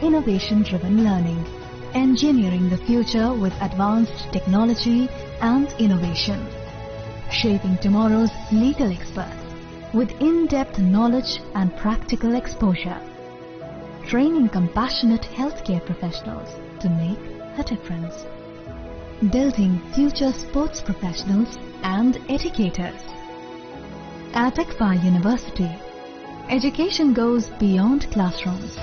innovation-driven learning, engineering the future with advanced technology and innovation, shaping tomorrow's legal experts with in-depth knowledge and practical exposure, training compassionate healthcare professionals to make a difference, building future sports professionals and educators. At ICFA University, education goes beyond classrooms.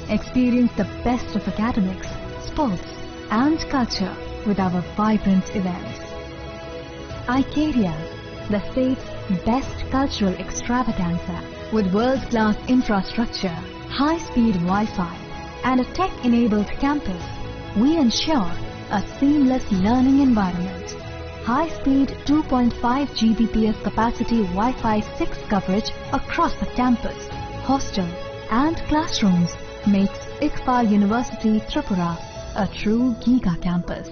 Experience the best of academics, sports and culture with our vibrant events. ICARIA, the state's best cultural extravaganza with world-class infrastructure, high-speed Wi-Fi and a tech-enabled campus, we ensure a seamless learning environment. High-speed 2.5 Gbps capacity Wi-Fi 6 coverage across the campus, hostel and classrooms makes ICFA University Tripura a true Giga campus.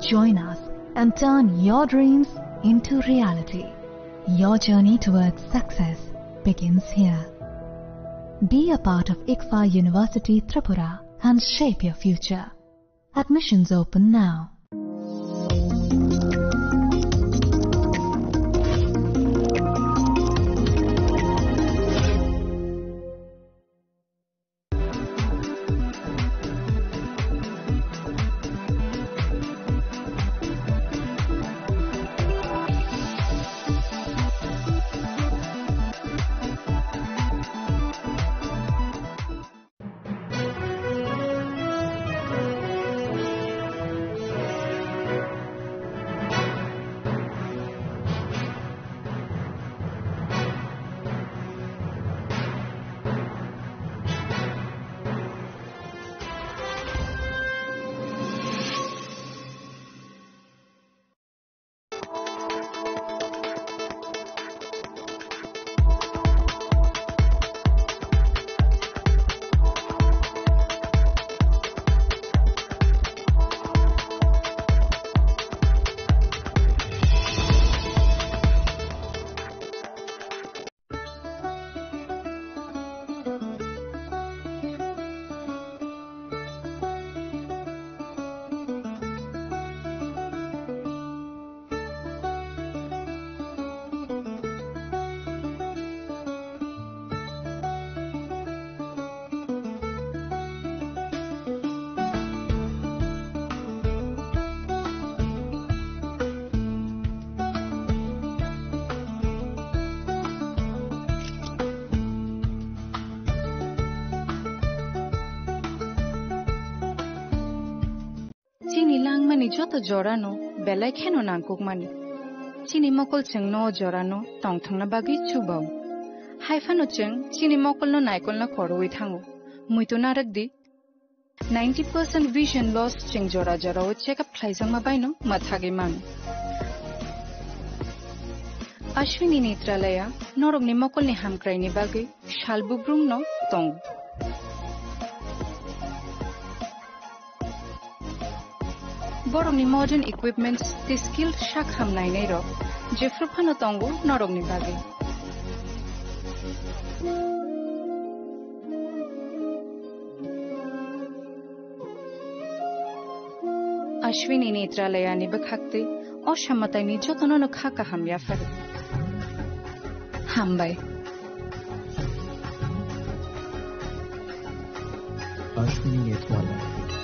Join us and turn your dreams into reality. Your journey towards success begins here. Be a part of ICFA University Tripura and shape your future. Admissions open now. Chini lang mani joto jorano belai kheno nangkuk mani. Chini mokol cheng no jorano tong thang na bagi chubao. Haifano cheng chini mokol no naikol na koroi thango. Muito narak di 90% vision loss cheng jora jora o check up khlaisang ma baino mathage mang. Ashwini Netralaya norog ni mokol ni hamkrai ni bagi shalbubrum no tong. Borong ni modern equipments the skilled shakham nai nei ro jefru phano tongu norog ni bagi. Ashwini Netralaya ni bakhakte o shamatai ni jotono no khaka ham ya far. Hambai. Ashwini Netralaya,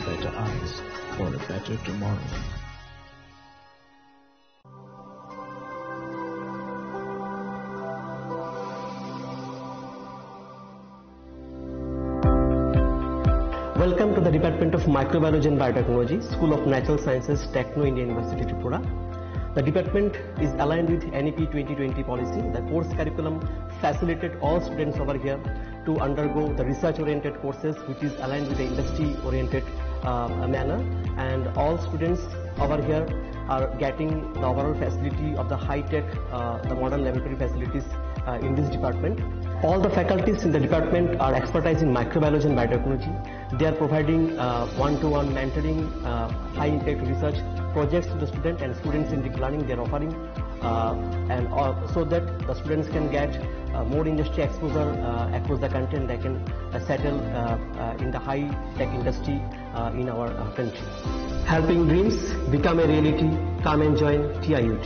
better eyes for a better tomorrow. Welcome to the Department of Microbiology and Biotechnology, School of Natural Sciences, Techno India University, Tripura. The department is aligned with NEP 2020 policy. The course curriculum facilitated all students over here to undergo the research-oriented courses, which is aligned with the industry-oriented manner. And all students over here are getting the overall facility of the high-tech, the modern laboratory facilities in this department. All the faculties in the department are expertise in microbiology and biotechnology. They are providing one-to-one mentoring, high-impact research projects to the student and students in deep learning. They are offering and so that the students can get more industry exposure across the country, and they can settle in the high-tech industry in our country. Helping dreams become a reality. Come and join TIUT.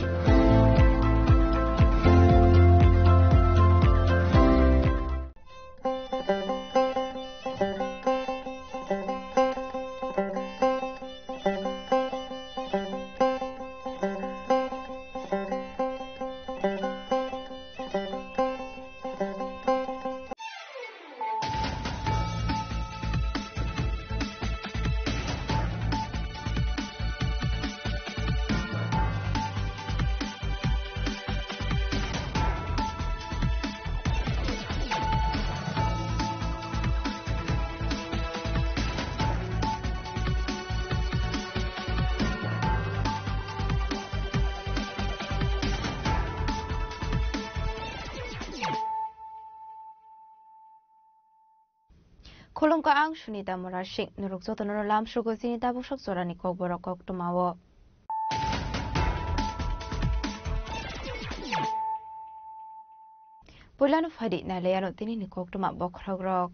Kolong ka ang sunita morashik nuruk zoto noro lam shugo sinita bushok zorani kok borok kok tumawo. Pulano fadi na leyano tini ni kok tuma bokrog rok.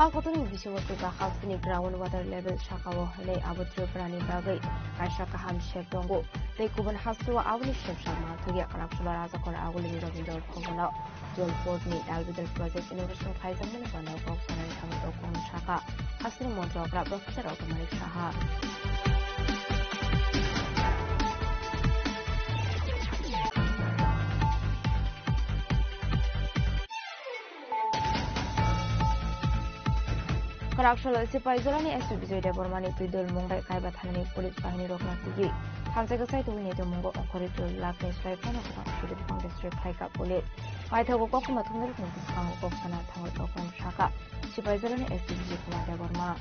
Hakotuni bisawatu ka khasini ground water level shakawo hale abutru prani bagai kaisha kaham shep dongo tei kuban haswa awni shep shama thogia karak sular aza kora aguli ni rabindo khogono jol port ni dalbidal project innovation khaizam mane bana kok sanani thang dokong shaka hasini montra kra professor automatic shaha Karakshalo Sipaizolani SBJ Debormani Pidul Mungai Kaiba Thanani Police Bahini Rokna Tigi Thamsega Sai Tu Neto Mungo Okoritul Laknes Rai Phano Kha Shiri Phang District Khaika Police Paithago Kokuma Thumnil Phung Phang Koksana Thangol Tokong Shaka Sipaizolani SBJ Kumar Deborma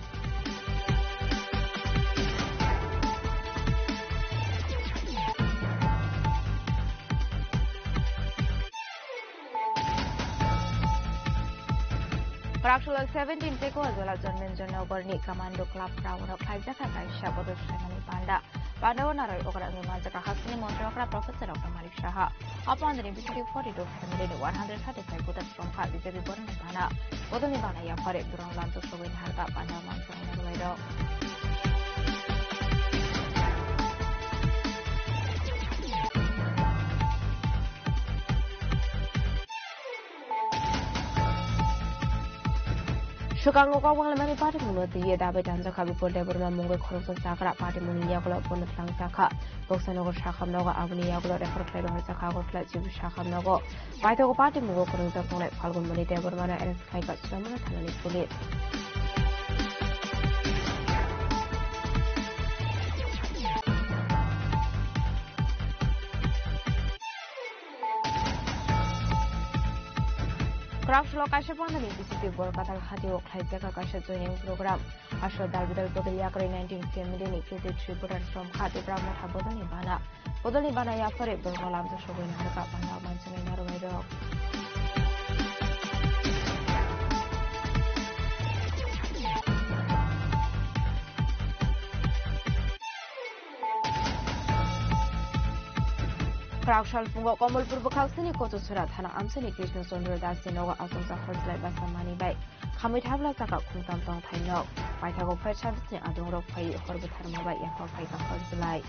Karakshalo 17 Teko Azola Jonmen Jonogorni Commando Club Rawano Khaijaka Kaisha Bodo Shanani Panda Pandawa Naroy Okra Mazaka Hasini Montrokra Professor of Malik Shaha upon the University 42 family 135 put from Kha BJP Bodan Pana Bodoni Bana Yapare Duran Lanto Showin Harga Panda Manso Shukango Kawang Lamani Party Muno the year David and the Kabi for Deborah Mungo Koroso Sakra Party Muniagula Bonatlang Saka, Boxanogo Shakam Nogo Avni Yagula Record Trade Sakago Fletchib Shakam Nogo, Paito Party Mugo Korosa Pole, Falcon Moni Deborah and Skyka Summer Tanani Police. Karakshalo Kaisha Pandani BCP Borkatal Hati Oklaijaka Kaisha joining program Asho Dalbidal Bodoliakari 19 family Nikiti Tripuran from Hati Brahma Bodoni Bana Yapare Borgolam the Shogun Harka Panda Mansani Narway. Karakshal Pungo Komolpur Bakausini Koto Surat Hana Amsani Krishna Sondra Dasinoga Asonsa Horsley Basamani Bay Kamit Habla Saka Kuntam Tong Taino Paitago Pachamsni Adoro Pai Horbatarmaba Yako Paika Horsley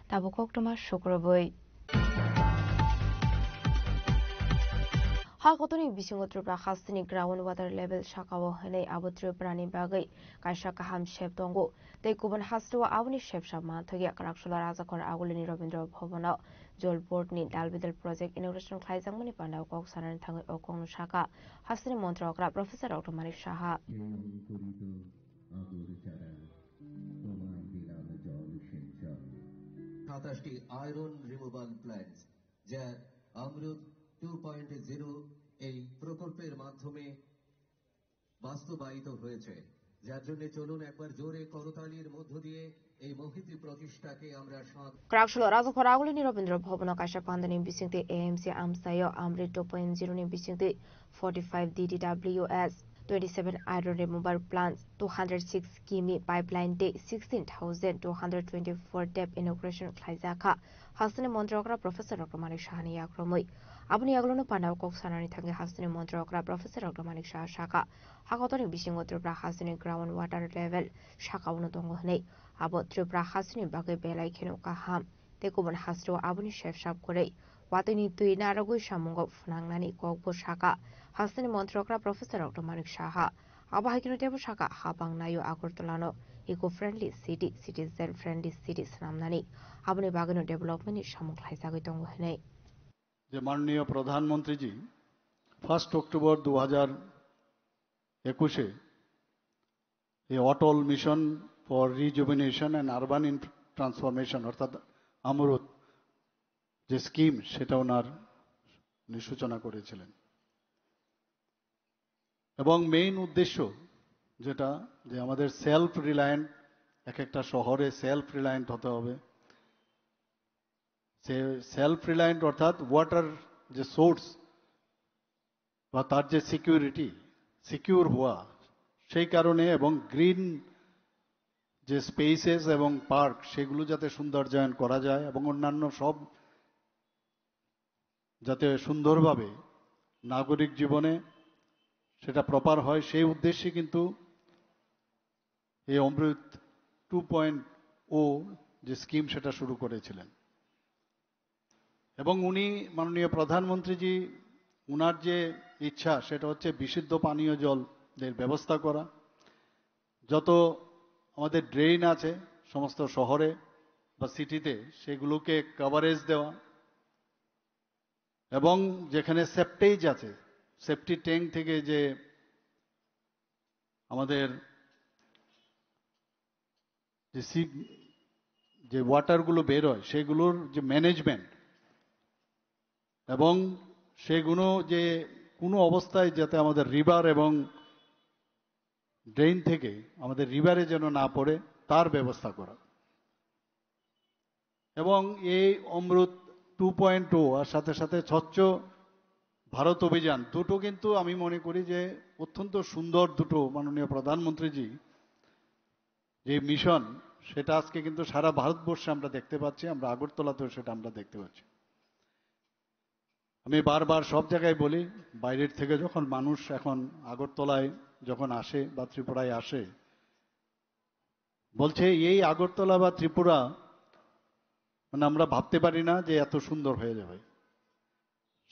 Tabukok Toma Shukraboy Hakotoni Bisingotru Hasini ground water level Shakawo Hene Abutru Prani Bagai Kaishaka Ham Shep Dongo They Kuban Hastua Avni Shep Shama Togia Karakshula Razakor Agulini Robindro Povano Jol Port Ni Dalbidal Project Innovation Klaizang Mani Panda Kok Saran Tango Okong Shaka Hasini Montrokra Professor Automatic Shaha সাতাশটি iron removal plant যা অমৃত 2.0 এই প্রকল্পের মাধ্যমে বাস্তবায়িত হয়েছে যার জন্য চলুন একবার জোরে করতালির মধ্য দিয়ে এই মহিতী প্রচেষ্টাকে আমরা Krakshalo Raza Koraguli ni Robindra Bhavana Kasha Pandani Bisingti AMC Amsayo Amrit 2.0 ni Bisingti 45 DDWS 27 iron removal plants 206 km pipeline day 16,224 depth inauguration Klaizaka Hasani Montrokra Professor Dr. Manik Shahani Yakromui Abuni Aglono Pandau Kok Sanani Tangi Hasani Montrokra Professor Dr. Manik Shah Shaka Hakotoni Bisingo Tripura Hasani groundwater level Shaka Unotongo Abo Tripura Hasani Bagai Belai Kenu Kaham Tekubon Hasro Abuni Chef Shap Kore Watini Tui Naragu Shamungo Funangnani Kokbo Shaka Hasani Montrokra Professor Dr. Manik Shaha Abahikino Devo Shaka Habang Nayo Agurtolano eco-friendly city citizen friendly city Sanamnani Abuni Bagano development Shamuk Haisagitong Hene যে মাননীয় প্রধানমন্ত্রীজি 1 October 2021 এই Atal mission for rejuvenation and urban transformation অর্থাৎ অমৃত যে scheme সেটা ওনার সূচনা করেছিলেন এবং main উদ্দেশ্য যেটা যে আমাদের সেলফ রিলায়েন্ট একটা শহরে সেলফ রিলায়েন্ট হতে হবে সেলফ রিলায়েন্ট অর্থাৎ ওয়াটার যে সোর্স বা তার যে সিকিউর হওয়া সেই কারণে এবং গ্রিন যে স্পেসেস এবং পার্ক সেগুলো যাতে সৌন্দর্যায়ন করা যায় এবং অন্যান্য সব যাতে সুন্দরভাবে নাগরিক জীবনে সেটা প্রপার হয় সেই উদ্দেশ্যে কিন্তু এই অমৃত 2.0 যে স্কিম সেটা শুরু করেছিলেন এবং উনি মাননীয় প্রধানমন্ত্রীজি উনার যে ইচ্ছা সেটা হচ্ছে বিশুদ্ধ পানীয় জলের ব্যবস্থা করা যত আমাদের ড্রেন আছে সমস্ত শহরে বা সিটিতে সেগুলোকে কভারেজ দেওয়া এবং যেখানে সেপ্টেজ আছে সেফটি ট্যাঙ্ক থেকে যে আমাদের যে ওয়াটারগুলো বের হয় সেগুলোর যে ম্যানেজমেন্ট এবং সেগুলো যে কোনো অবস্থায় যাতে আমাদের রিভার এবং ড্রেন থেকে আমাদের রিভারে যেন না পড়ে তার ব্যবস্থা করা এবং এই অমৃত 2.0 আর সাথে সাথে স্বচ্ছ ভারত অভিযান দুটো কিন্তু আমি মনে করি যে অত্যন্ত সুন্দর দুটো মাননীয় প্রধানমন্ত্রীজি যে মিশন সেটা আজকে কিন্তু সারা ভারতবর্ষে আমরা দেখতে পাচ্ছি আমরা আগরতলাতেও সেটা আমরা দেখতে পাচ্ছি আমি বারবার সব জায়গায় বলি বাইরের থেকে যখন মানুষ এখন আগরতলায় যখন আসে বা ত্রিপুরায় আসে বলছে এই আগরতলা বা ত্রিপুরা মানে আমরা ভাবতে পারি না যে এত সুন্দর হয়ে যাবে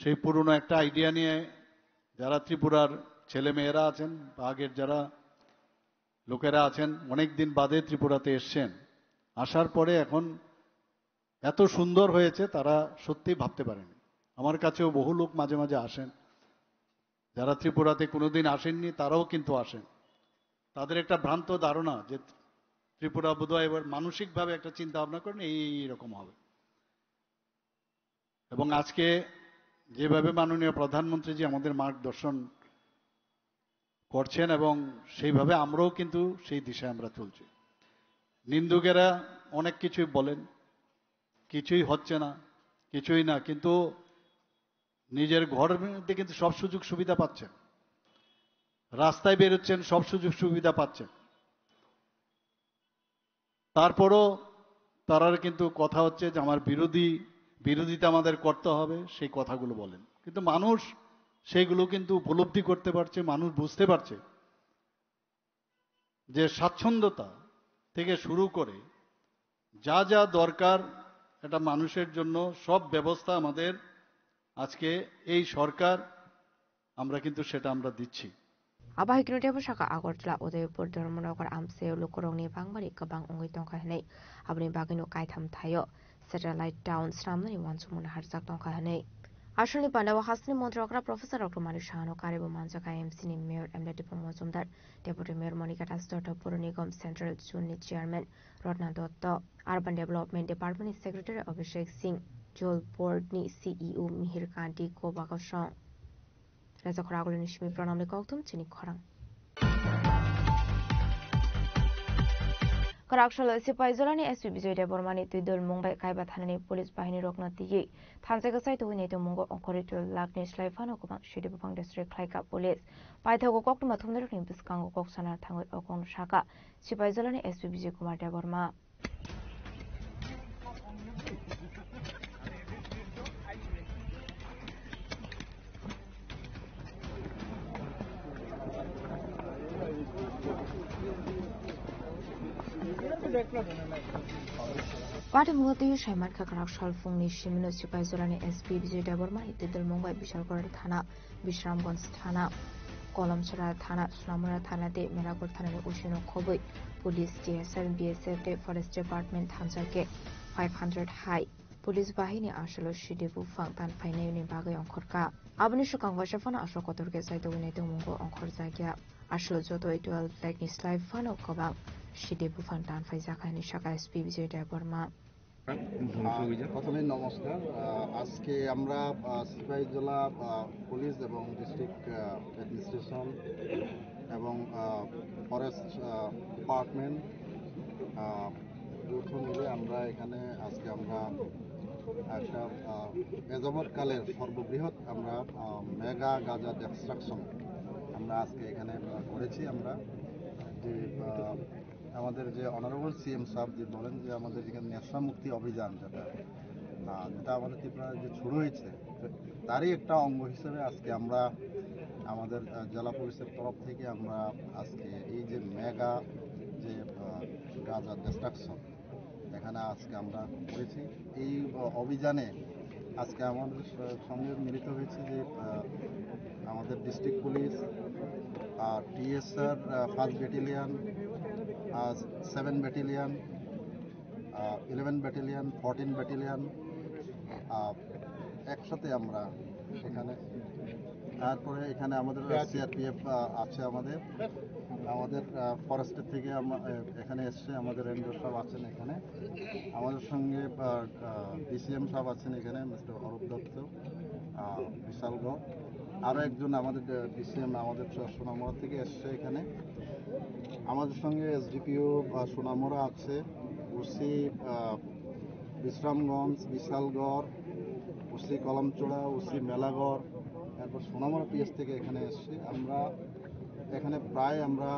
সেই পুরনো একটা আইডিয়া নিয়ে যারা ত্রিপুরার ছেলে মেয়েরা আছেন বা আগের যারা লোকেরা আছেন অনেক দিন বাদে ত্রিপুরাতে এসছেন আসার পরে এখন এত সুন্দর হয়েছে তারা সত্যি ভাবতে পারেনি আমার কাছেও বহু লোক মাঝে মাঝে আসেন যারা ত্রিপুরাতে কোনোদিন আসেননি তারাও কিন্তু আসেন তাদের একটা ভ্রান্ত ধারণা যে ত্রিপুরা বোধহয় এবার মানসিকভাবে একটা চিন্তা ভাবনা করেন এইরকম হবে এবং আজকে যেভাবে মাননীয় প্রধানমন্ত্রীজি আমাদের মার্গদর্শন করছেন এবং সেইভাবে আমরাও কিন্তু সেই দিশায় আমরা চলছি নিন্দুকেরা অনেক কিছুই বলেন কিছুই হচ্ছে না কিছুই না কিন্তু নিজের ঘরের মধ্যে কিন্তু সব সুযোগ সুবিধা পাচ্ছেন রাস্তায় বেরোচ্ছেন সব সুযোগ সুবিধা পাচ্ছেন তারপরও তারা কিন্তু কথা হচ্ছে যে আমার বিরোধিতা আমাদের করতে হবে সেই কথাগুলো বলেন কিন্তু মানুষ সেইগুলো কিন্তু উপলব্ধি করতে পারছে মানুষ বুঝতে পারছে যে স্বাচ্ছন্দ্যতা থেকে শুরু করে যা যা দরকার এটা মানুষের জন্য সব ব্যবস্থা আমাদের আজকে এই সরকার আমরা কিন্তু সেটা আমরা দিচ্ছি Abahikino Devo Shaka Agortla Udaipur Dharmanagar Amseo Lukorongni Bangmari Kabang Ongoi Tongka Hene Abni Bagino Kaitam Thayo Satellite Town Sramnani Wansumun Harsak Tongka Hene Ashuni Pandawa Hasni Montrokra Professor Dr. Manik Shahano Karibu Manjaka MC ni Mayor Emleti Pomozumdar Deputy Mayor Monica Tasdota Purunigam Central Juni Chairman Rodna Dotto Urban Development Department Secretary Abhishek Singh Jol Board ni CEO Mihir Kanti Kobakashong Raza Koragul Nishmi Pranamli Koktum Chini Korang Karakshalo Sipaizolani SP Vijay Debormani Tudul Mumbai Kaiba Thanani Police Bahini Rokna Tiyi Thanjaga Sai Tuwi Neto Mungo Onkoritul Lagni Slaifano Kubang Shidi Bupang District Klaika Police Paithago Kok Mathumner Ring Biskango Kok Sanar Thangut Okon Shaka Sipaizolani SP Vijay Kumar Deborma Pada muhati Shaiman Kakarak Shalfungni Shimino Sipaizolani SP Vijay Deborma Hitidul Mumbai Bishalgor Thana Bishramganj Thana Kolamchara Thana Sunamura Thana De Meragor Thana Ushino Khoboi Police TSL BSF De Forest Department Thanjake 500 High Police Bahini Ashalo Shidibu Fangtan Fainayuni Bagai Onkorka Abni Shukang Vashafana Ashok Kotorke Saito Wineto Mungo Onkor Zagya Ashlo Joto 12 Technics Live Fano Kobang Shidibu Fangtan Faizakani Shaka SP Vijay Deborma প্রথমে নমস্কার আজকে আমরা Sepahijala police এবং district administration এবং forest department যৌথ মিলে আমরা এখানে আজকে আমরা একটা এযাবৎকালের সর্ববৃহৎ আমরা মেগা গাঁজা ডিস্ট্রাকশন আমরা আজকে এখানে করেছি আমরা যে আমাদের যে অনারেবল সিএম সাহেব যে বলেন যে আমাদের এখানে নেশা মুক্তি অভিযান যেটা আমাদের ত্রিপুরায় যে শুরু হয়েছে তারই একটা অঙ্গ হিসেবে আজকে আমরা আমাদের জেলা পুলিশের তরফ থেকে আমরা আজকে এই যে মেগা যে গাঁজা ডিস্ট্রাকশন এখানে আজকে আমরা করেছি এই অভিযানে আজকে আমাদের সঙ্গে মিলিত হয়েছে যে আমাদের district police TSR 1st battalion 7 battalion 11 battalion 14 battalion একসাথে আমরা এখানে তারপরে এখানে আমাদের সিআরপিএফ আছে আমাদের ফরেস্টের থেকে এখানে এসছে আমাদের রেঞ্জার সাহেব আছেন এখানে আমাদের সঙ্গে ডিসিএম সাহেব আছেন এখানে মিস্টার অরূপ দত্ত বিশালগড় আরও একজন আমাদের ডিসিএম আমাদের সোনামুড়া থেকে এসছে এখানে আমাদের সঙ্গে এসডিপিও সোনামুড়া আছে OC Bishramganj Bishalgarh OC Kalamchaura OC Melagarh তারপর সোনামুড়া পিএস থেকে এখানে এসছি আমরা এখানে প্রায় আমরা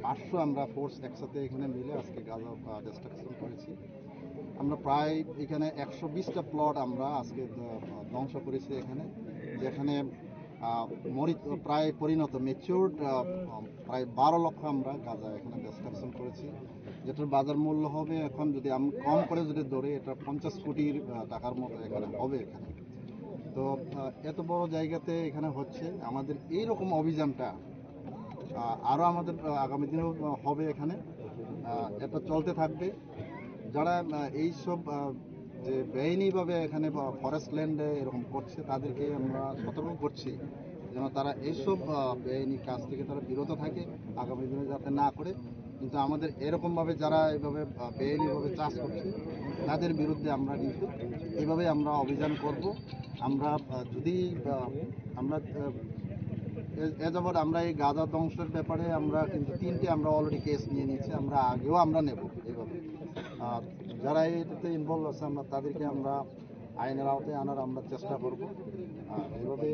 500 আমরা ফোর্স একসাথে এখানে মিলে আজকে গাঁজা ডিস্ট্রাকশন করেছি আমরা প্রায় এখানে 120টা প্লট আমরা আজকে ধ্বংস করেছি এখানে যেখানে প্রায় পরিণত ম্যাচিউরড প্রায় 12 লক্ষ আমরা গাঁজা এখানে ডিস্ট্রাকশন করেছি যেটার বাজার মূল্য হবে এখন যদি আমি কম করে যদি ধরি এটা 50 কোটি টাকার মতো এখানে হবে এখানে তো এত বড় জায়গাতে এখানে হচ্ছে আমাদের এইরকম অভিযানটা আরও আমাদের আগামী দিনেও হবে এখানে এটা চলতে থাকবে যারা এইসব যে বেআইনিভাবে এখানে ফরেস্ট ল্যান্ডে এরকম করছে তাদেরকে আমরা সতর্ক করছি যেন তারা এইসব বেআইনি কাজ থেকে তারা বিরত থাকে আগামী দিনে যাতে না করে কিন্তু আমাদের এরকমভাবে যারা এইভাবে বেআইনিভাবে চাষ করছে তাদের বিরুদ্ধে আমরা কিন্তু এইভাবে আমরা অভিযান করব আমরা যদি আমরা এ যাবৎ আমরা এই গাঁজা ধ্বংসের ব্যাপারে আমরা কিন্তু 3টে আমরা অলরেডি কেস নিয়ে নিয়েছি আমরা আগেও আমরা নেব এইভাবে যারা এটাতে ইনভলভ আছে আমরা তাদেরকে আমরা আইনের আওতায় আনার আমরা চেষ্টা করব এইভাবে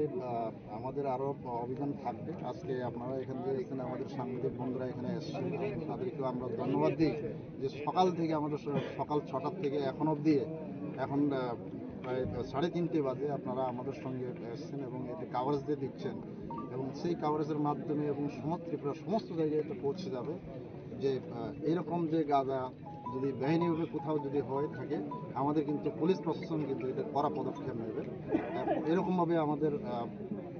আমাদের আরও অভিযান থাকবে আজকে আপনারা এখান থেকে এখানে আমাদের সাংবাদিক বন্ধুরা এখানে এসেছেন তাদেরকেও আমরা ধন্যবাদ দিই যে সকাল থেকে আমাদের সকাল 6টার থেকে এখন অবধি এখন প্রায় 3:30 বাজে আপনারা আমাদের সঙ্গে এসেছেন এবং এতে কাভারেজ দিয়ে দিচ্ছেন এবং সেই কাভারেজের মাধ্যমে এবং ত্রিপুরা সমস্ত জায়গায় এটা পৌঁছে যাবে যে এরকম যে গাঁজা যদি বেআইনিভাবে কোথাও যদি হয়ে থাকে আমাদের কিন্তু পুলিশ প্রশাসন কিন্তু এটা কড়া পদক্ষেপ নেবে এরকমভাবে আমাদের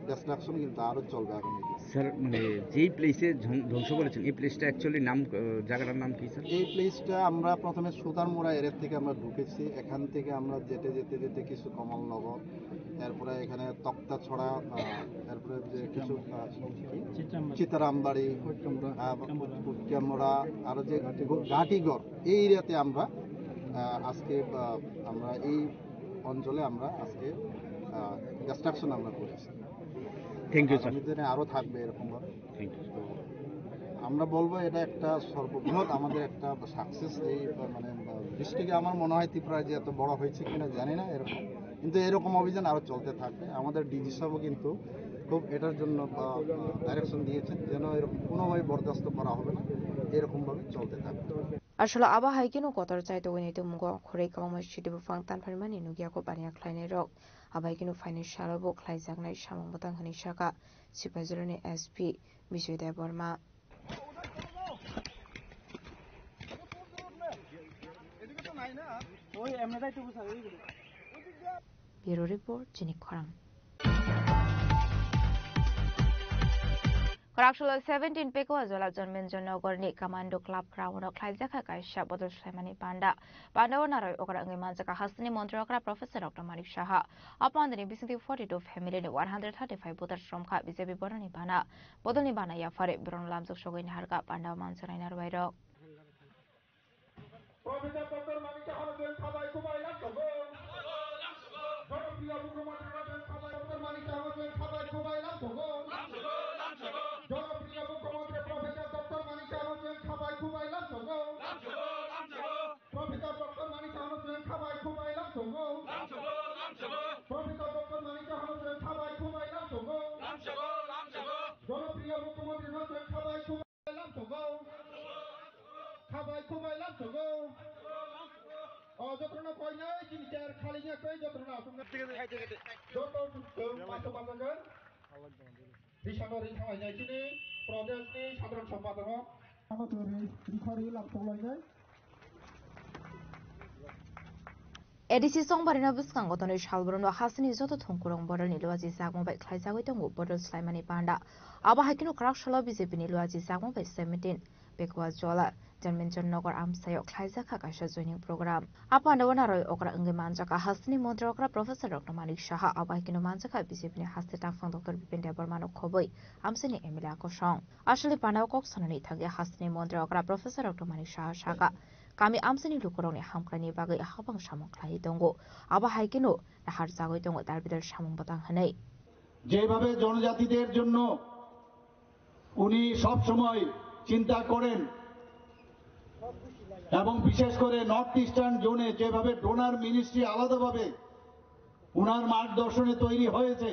ডিস্ট্রাকশন কিন্তু আরও চলবে আগামী স্যার মানে যেই প্লেসে ধ্বংস করেছেন এই প্লেসটা অ্যাকচুয়ালি নাম জায়গাটার নাম কি স্যার এই প্লেসটা আমরা প্রথমে সুতারমুড়া এরিয়া থেকে আমরা ঢুকেছি এখান থেকে আমরা যেতে কিছু কমলনগর এরপরে এখানে তক্তা ছড়া এরপরে যে কিছু চিতারামবাড়ি কুটকামড়া আরও যে ঘাটিগড় এই এরিয়াতে আমরা আজকে আমরা এই অঞ্চলে আমরা আজকে ডিস্ট্রাকশন আমরা করেছি থ্যাংক ইউ স্যার আরও থাকবে এরকমভাবে আমরা বলবো এটা একটা সর্ববৃহৎ আমাদের একটা সাকসেস। এই মানে ডিস্ট্রিক্টে আমার মনে হয় ত্রিপুরায় যে এত বড় হয়েছে কিনা জানি না এরকম, কিন্তু এরকম অভিযান আরও চলতে থাকবে। আমাদের ডিজি সাহেবও কিন্তু খুব এটার জন্য ডাইরেকশন দিয়েছেন যেন এরকম কোনোভাবে বরদাস্ত করা হবে না, এরকমভাবে চলতে থাকবে। আসলে আবা হাইকেনো কতর চাইতে ওইনিতে মুগো খরে কামা সিটিবো ফাং তানফারমানি নুগিয়াকো বানিয়া খ্লাইনে রক আবা হাইকেনো ফাইনান্সিয়ালবো খ্লাইजागनाय सामं बतang हनि शाखा सिपाइजरनि SP Bijay Dev Varma. Bureau report जिनिक खरां। Koraksholo 17 peko azola jonmen jonno gorni commando club crowno khlaijaka kaisha bodol slaimani panda narai okra ngai manjaka hasni montra okra professor Dr. Manik Shaha apandani BCD 42 family ni 135 bodar shomkha BJP boroni bana bodolni bana ya fare bron lamjok sogoi harga panda mansarai narwairo Professor Dr. Manik Shaha den khabai kubai laksogo জনপ্রিয় মুখ্যমন্ত্রী রাজেন খাবাই doctor Manik Saha den khabai kubai laksogo জনপ্রিয় মুখ্যমন্ত্রী professor doctor Manik Saha den khabai kubai laksogo professor doctor Manik Saha den khabai kubai laksogo professor doctor Manik Saha den khabai kubai laksogo জনপ্রিয় মুখ্যমন্ত্রী রাজেন খাবাই kubai laksogo khabai kubai laksogo যতনা কই নাই জিনিসের খালি না কই যতনা তোমরা যত পাঁচ পাঁচজন বিশানরি খাওয়াইনাय চিনি প্রদেশনি সাধারণ সম্পাদক আমাদের রিখারি লামতলাইনাय एडिसि संबारिना बुसकांग गतनै सालबरनो हासनि जत थंकुरं बरनि लुवाजि जागमबाय ख्लाइजागै दङ बदल स्लाइमानि पांडा आबा हाकिनो खराखसला बिजेपिनि लुवाजि जागमबाय 17 बेकवा जला जनमेनजन नगर आमसायाव ख्लाइजाखा काशा जयनिं प्रोग्राम आपान्दा वनारय अकरा अंगे मानजाका हासनि मन्त्र अकरा प्रोफेसर डॉक्टर मानिक शाह आबा हाकिनो मानजाका बिजेपिनि हासते ताफां डॉक्टर बिपिन देबरमानो खबै आमसानि एमएलए आकसं आसले पानाव कक सनानि थागे हासनि मन्त्र अकरा प्रोफेसर डॉक्टर मानिक शाह शाका कामी आमसानि लुकरंनि हामख्लानि बागै हाबां सामं ख्लाइ दंगो आबा हाइकेनो नाहार जागै दङ तार बिदर सामं बतां हनै যেভাবে জনজাতিদের জন্য উনি সব সময় চিন্তা করেন এবং বিশেষ করে নর্থ ইস্টার্ন জোনে যেভাবে ডোনার মিনিস্ট্রি আলাদাভাবে উনার মার্গদর্শনে তৈরি হয়েছে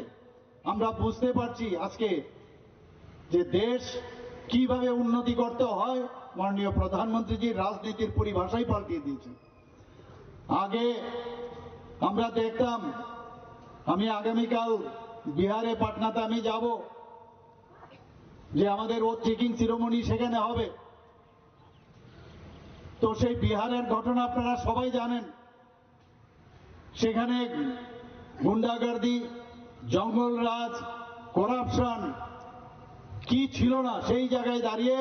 আমরা বুঝতে পারছি আজকে যে দেশ কিভাবে উন্নতি করতে হয় মাননীয় প্রধানমন্ত্রীজির রাজনীতির পরিভাষাই পাল্টিয়ে দিয়েছেন। আগে আমরা দেখতাম আমি আগামীকাল বিহারে পাটনাতে আমি যাব যে আমাদের ওথ টেকিং সেরেমনি সেখানে হবে তো সেই বিহারের ঘটনা আপনারা সবাই জানেন সেখানে গুন্ডাগর্দি জঙ্গলরাজ করাপশন কি ছিল না সেই জায়গায় দাঁড়িয়ে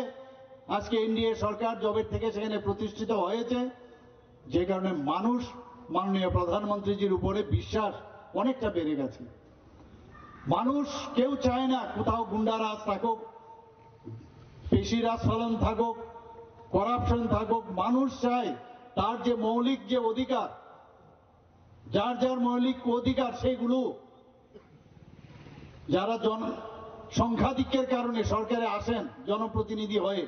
আজকে এনডিএ সরকার জবের থেকে সেখানে প্রতিষ্ঠিত হয়েছে যে কারণে মানুষ মাননীয় প্রধানমন্ত্রীজির উপরে বিশ্বাস অনেকটা বেড়ে গেছে। মানুষ কেউ চায় না কোথাও গুন্ডারাজ থাকুক পেশিরাজ ফলন থাকুক করাপশন থাকুক মানুষ চায় তার যে মৌলিক যে অধিকার যার যার মৌলিক অধিকার সেগুলো যারা সংখ্যাধিক্যের কারণে সরকারে আসেন জনপ্রতিনিধি হয়ে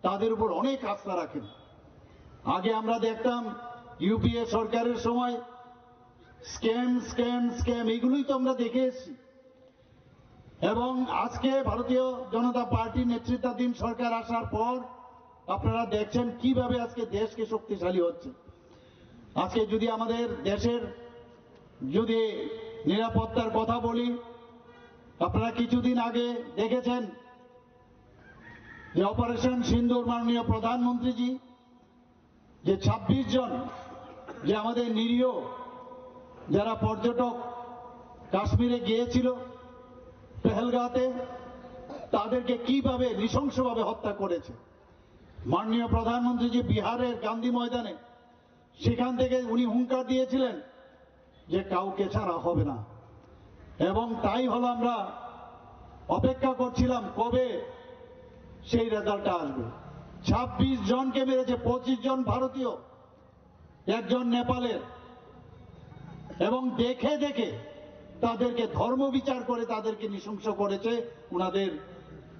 তাদের উপর অনেক আস্থা রাখেন। আগে আমরা দেখতাম ইউপিএ সরকারের সময় স্ক্যাম স্ক্যাম স্ক্যাম এগুলোই তো আমরা দেখে এসেছি এবং আজকে ভারতীয় জনতা পার্টির নেতৃত্বাধীন সরকার আসার পর আপনারা দেখছেন কিভাবে আজকে দেশকে শক্তিশালী হচ্ছে। আজকে যদি আমাদের দেশের যদি নিরাপত্তার কথা বলি আপনারা কিছুদিন আগে দেখেছেন যে অপারেশন সিন্দুর মাননীয় প্রধানমন্ত্রীজি যে 26 জন যে আমাদের নিরীহ যারা পর্যটক কাশ্মীরে গিয়েছিল পেহেলগাঁওতে তাদেরকে কিভাবে নৃশংসভাবে হত্যা করেছে। মাননীয় প্রধানমন্ত্রীজি বিহারের গান্ধী ময়দানে সেখান থেকে উনি হুঙ্কার দিয়েছিলেন যে কাউকে ছাড়া হবে না এবং তাই হলো আমরা অপেক্ষা করছিলাম কবে সেই রেজাল্টটা আসবে। 26 জনকে মেরেছে 25 জন ভারতীয় একজন নেপালের এবং দেখে দেখে তাদেরকে ধর্ম বিচার করে তাদেরকে নৃশংস করেছে উনাদের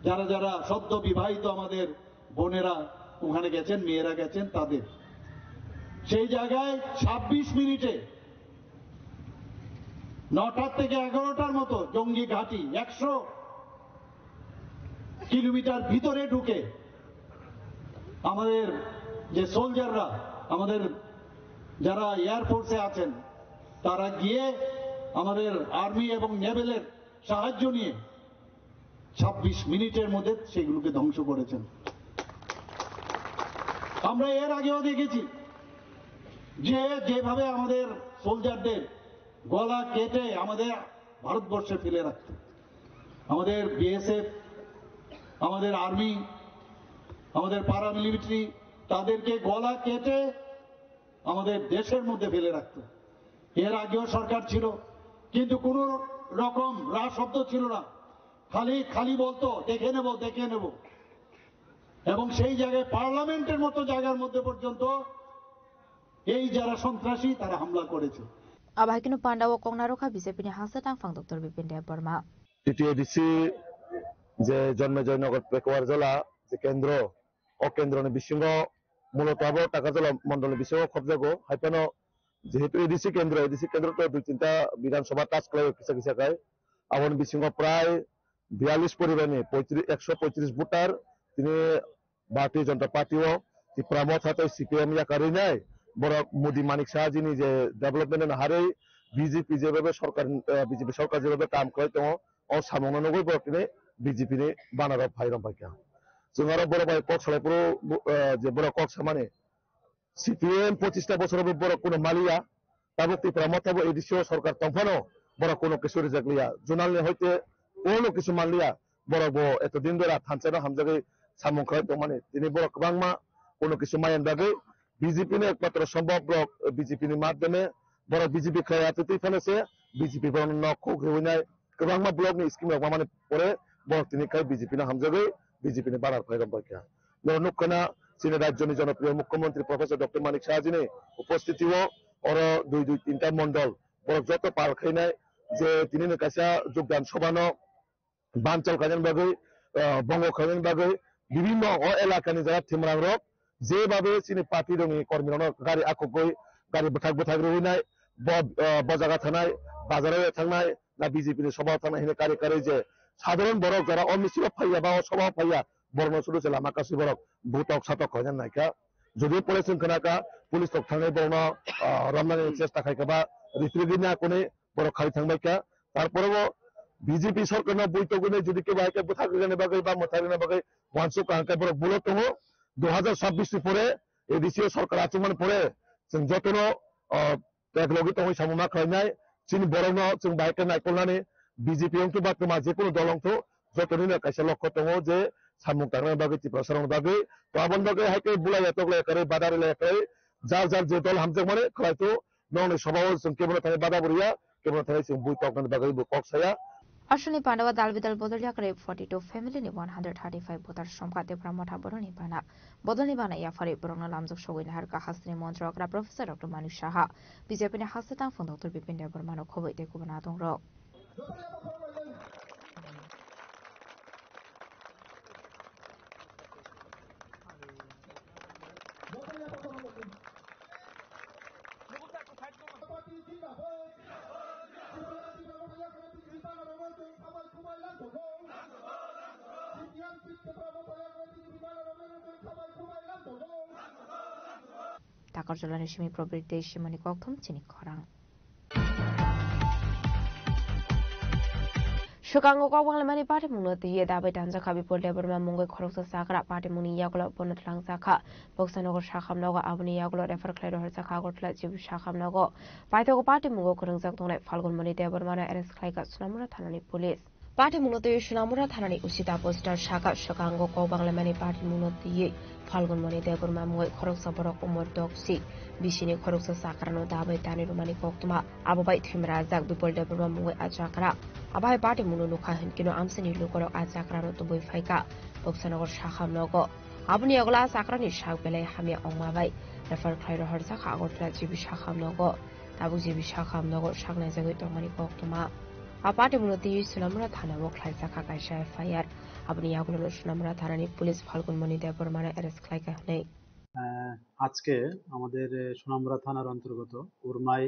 যারা যারা সদ্য বিবাহিত আমাদের বোনেরা ওখানে গেছেন, মেয়েরা গেছেন, তাদের সেই জায়গায় 26 মিনিটে 9টা থেকে 11টার মতো জঙ্গি ঘাঁটি 100 কিলোমিটার ভিতরে ঢুকে আমাদের যে সোলজাররা, আমাদের যারা এয়ারফোর্সে আছেন, তারা গিয়ে আমাদের আর্মি এবং নেভেলের সাহায্য নিয়ে 26 মিনিটের মধ্যে সেগুলোকে ধ্বংস করেছেন। আমরা এর আগেও দেখেছি যে যেভাবে আমাদের সোলজারদের গলা কেটে আমাদের ভারতবর্ষে ফেলে রাখত, আমাদের বিএসএফ, আমাদের আর্মি, আমাদের প্যারামিলিটারি তাদেরকে গলা কেটে আমাদের দেশের মধ্যে ফেলে রাখত। এর আগেও সরকার ছিল, কিন্তু কোন রকম রা শব্দ ছিল না, খালি বলতো দেখে নেব। এবং সেই জায়গায় পার্লামেন্টের মতো জায়গার মধ্যে পর্যন্ত এই যারা সন্ত্রাসী তারা হামলা করেছে। আবাহিকিনো পান্ডাও কংনারোখা বিজেপিনি হাসে টাংফাং ডক্টর বিপিন দেববর্মা টিটিএডিসি যে জন্মজয়নগর পেকুয়ার জেলা যে কেন্দ্র ও কেন্দ্রনি বিশৃঙ্গ মূলত আবো টাকাজলা মন্ডল বিশৃঙ্গ খবজাগো হাইপানো যেহেতু এডিসি কেন্দ্র তো 2-3টা বিধানসভা টাচ করে কিসা গায় আবন বিশৃঙ্গ প্রায় 42 পরিবারে 135 ভোটার তিনি ভারতীয় জনতা পার্টিও প্রামত হাতে সিপিএম ইয়াকারি নাই বড় মোদী মানিক শাহজিনি যে ডেভেলপমেন্ট হারে বিজেপি যেভাবে বিজেপি সরকার যেভাবে কাম করে তো ও সামনে নগর বর্তমানে বিজেপি নি বানার ভাইরাম পাইকা जों आरो बर' बाय कक सालायपुर जे बर' कक सामाने সিপিএম 25টা বছর बर' কোনো মালিয়া তাবো ত্রিপুরা মতাবো এডিসিও সরকার তংফানো बर' কোনো কিছু রেজাকলিয়া জোনালনি হইতে কোনো কিছু মানলিয়া बर' বো এতদিন ধরে থানছেনা হামজাগে সামং খায় তো মানে তিনি बर' গোবাংমা কোনো কিছু মায়ান দাগে বিজেপি নে একমাত্র সম্ভব বিজেপি নি মাধ্যমে बर' বিজেপি খায় আততি ফেলেছে বিজেপি বরং নকো গ্রহণায় গোবাংমা ব্লক নি স্কিম মানে পরে बर' তিনি খায় বিজেপি না হামজাগে বিজেপি নে বাড়ার ফায়দা পাইকা নরনুকনা চীন রাজ্যনি জনপ্রিয় মুখ্যমন্ত্রী প্রফেসর ডক্টর মানিক শাহজিনি উপস্থিতিও और 2-3টা মন্ডল বড় যত পার খাইনায় যে তিনি কাছে যোগদান সভানো বাঞ্চল খাজেন বাগৈ বঙ্গ খাজেন বাগৈ বিভিন্ন এলাকানি যারা থিমরাং রক যেভাবে চিনি পার্টি রঙি কর্মীরানো গাড়ি আকগৈ গাড়ি বথাগ রইনায় বজাগা থানায় বাজারে থাকনায় না বিজেপি নি সভা থানায় হিনে কারি যে সাধারণ বড় যারা অমিছিল ফাইয়া বা অসভা ফাইয়া বর্ণ শুরু ছিল মাকাশি বড় ভূতক সাতক হয় নাইকা যদি পড়েছেন কেনাকা পুলিশ তক থানায় বর্ণ রমনানি চেষ্টা খাইকা বা রিফ্রিদিনা কোনে বড় খাই থাকবাইকা তারপরেও বিজেপি সরকার বৈঠকনে যদি কেউ বাইকে বথাগনে বাগৈ বা মথাগনে বাগৈ ওয়ানসো কাঙ্কা বড় বুলত 2026 পরে এডিসিও সরকার আচরণ পরে जों যতনো একলগে তো সামনা খাইনাই চিনি বড়নো जों বাইকে নাইকলনানি বিজেপি অংটো বা তোমা যে কোনো দল অংটো যতনিনো কাইসা লক্ষ্য দङ যে সামুং তারনে বাগৈ ত্রিপুরা বাগৈ তো আবন বাগৈ হাইকে বুলাই এতগলে করে বাদারে লেখাই যার যে দল হামজে মানে খাইতো ননে সভাও जों কেবল থাকে বাদা বরিয়া কেবল থাকে जों বুই তকনে বাগৈ ককসায়া Ashuni Pandawa Dalbidal Bodoliakare 42 family ni 135 votar somkate pramotha boroni bana yafari borona lamjok sogin harka hasni montrokra professor Dr. Manu Shaha BJP ni hasatang fon Dr. Bipin Debormano khoboi te kubana dongrok Takar Jalani Shimi Probate Shimani Kokthum Chini Korang. Shukango Kawanglamani Party Munoti David Anzaka before Deborah Mungo Koroksa Sakra Party Muni Yagola Bonatlang Saka, Boxanogo Shakam Nogo Abuni Yagola Refer Clado Sakago Tlajiv Shakam Nogo, Paito Party Mungo Kurangzakton Falcon Moni Debormana Eres Klaiga Sunamura Tanani Police. Party Munoti Shunamura Tanani Usita Poster Shaka Shukango Kawanglamani Party Munoti Falcon Moni Deborma Mungo Koroksa Borok Umor Doxi, Bishini Koroksa Sakrano Dabai Tani Romani Koktuma, Ababai Timrazak before Deborah Mungo Ajakra. Abai Party Munuka Hinkino Amsini Lukoro Azakrano to Boy Faika, Boxanogo Shaham Nogo, Abuni Ola Sakrani Shakbele Hamia Omavai, Refer Clado Herzaka or Tlajibi Shaham Nogo, Tabuzibi Shaham Nogo Shagnazago Domani Koktuma. A party Munuti Sunamura Tana Woklai Saka Gaisha Fire, aboni yagulo sunamra tharani police Falgun Mani দেববর্মার arrest খাইকা হনে আজকে আমাদের সোনামুড়া থানার অন্তর্গত উরমাই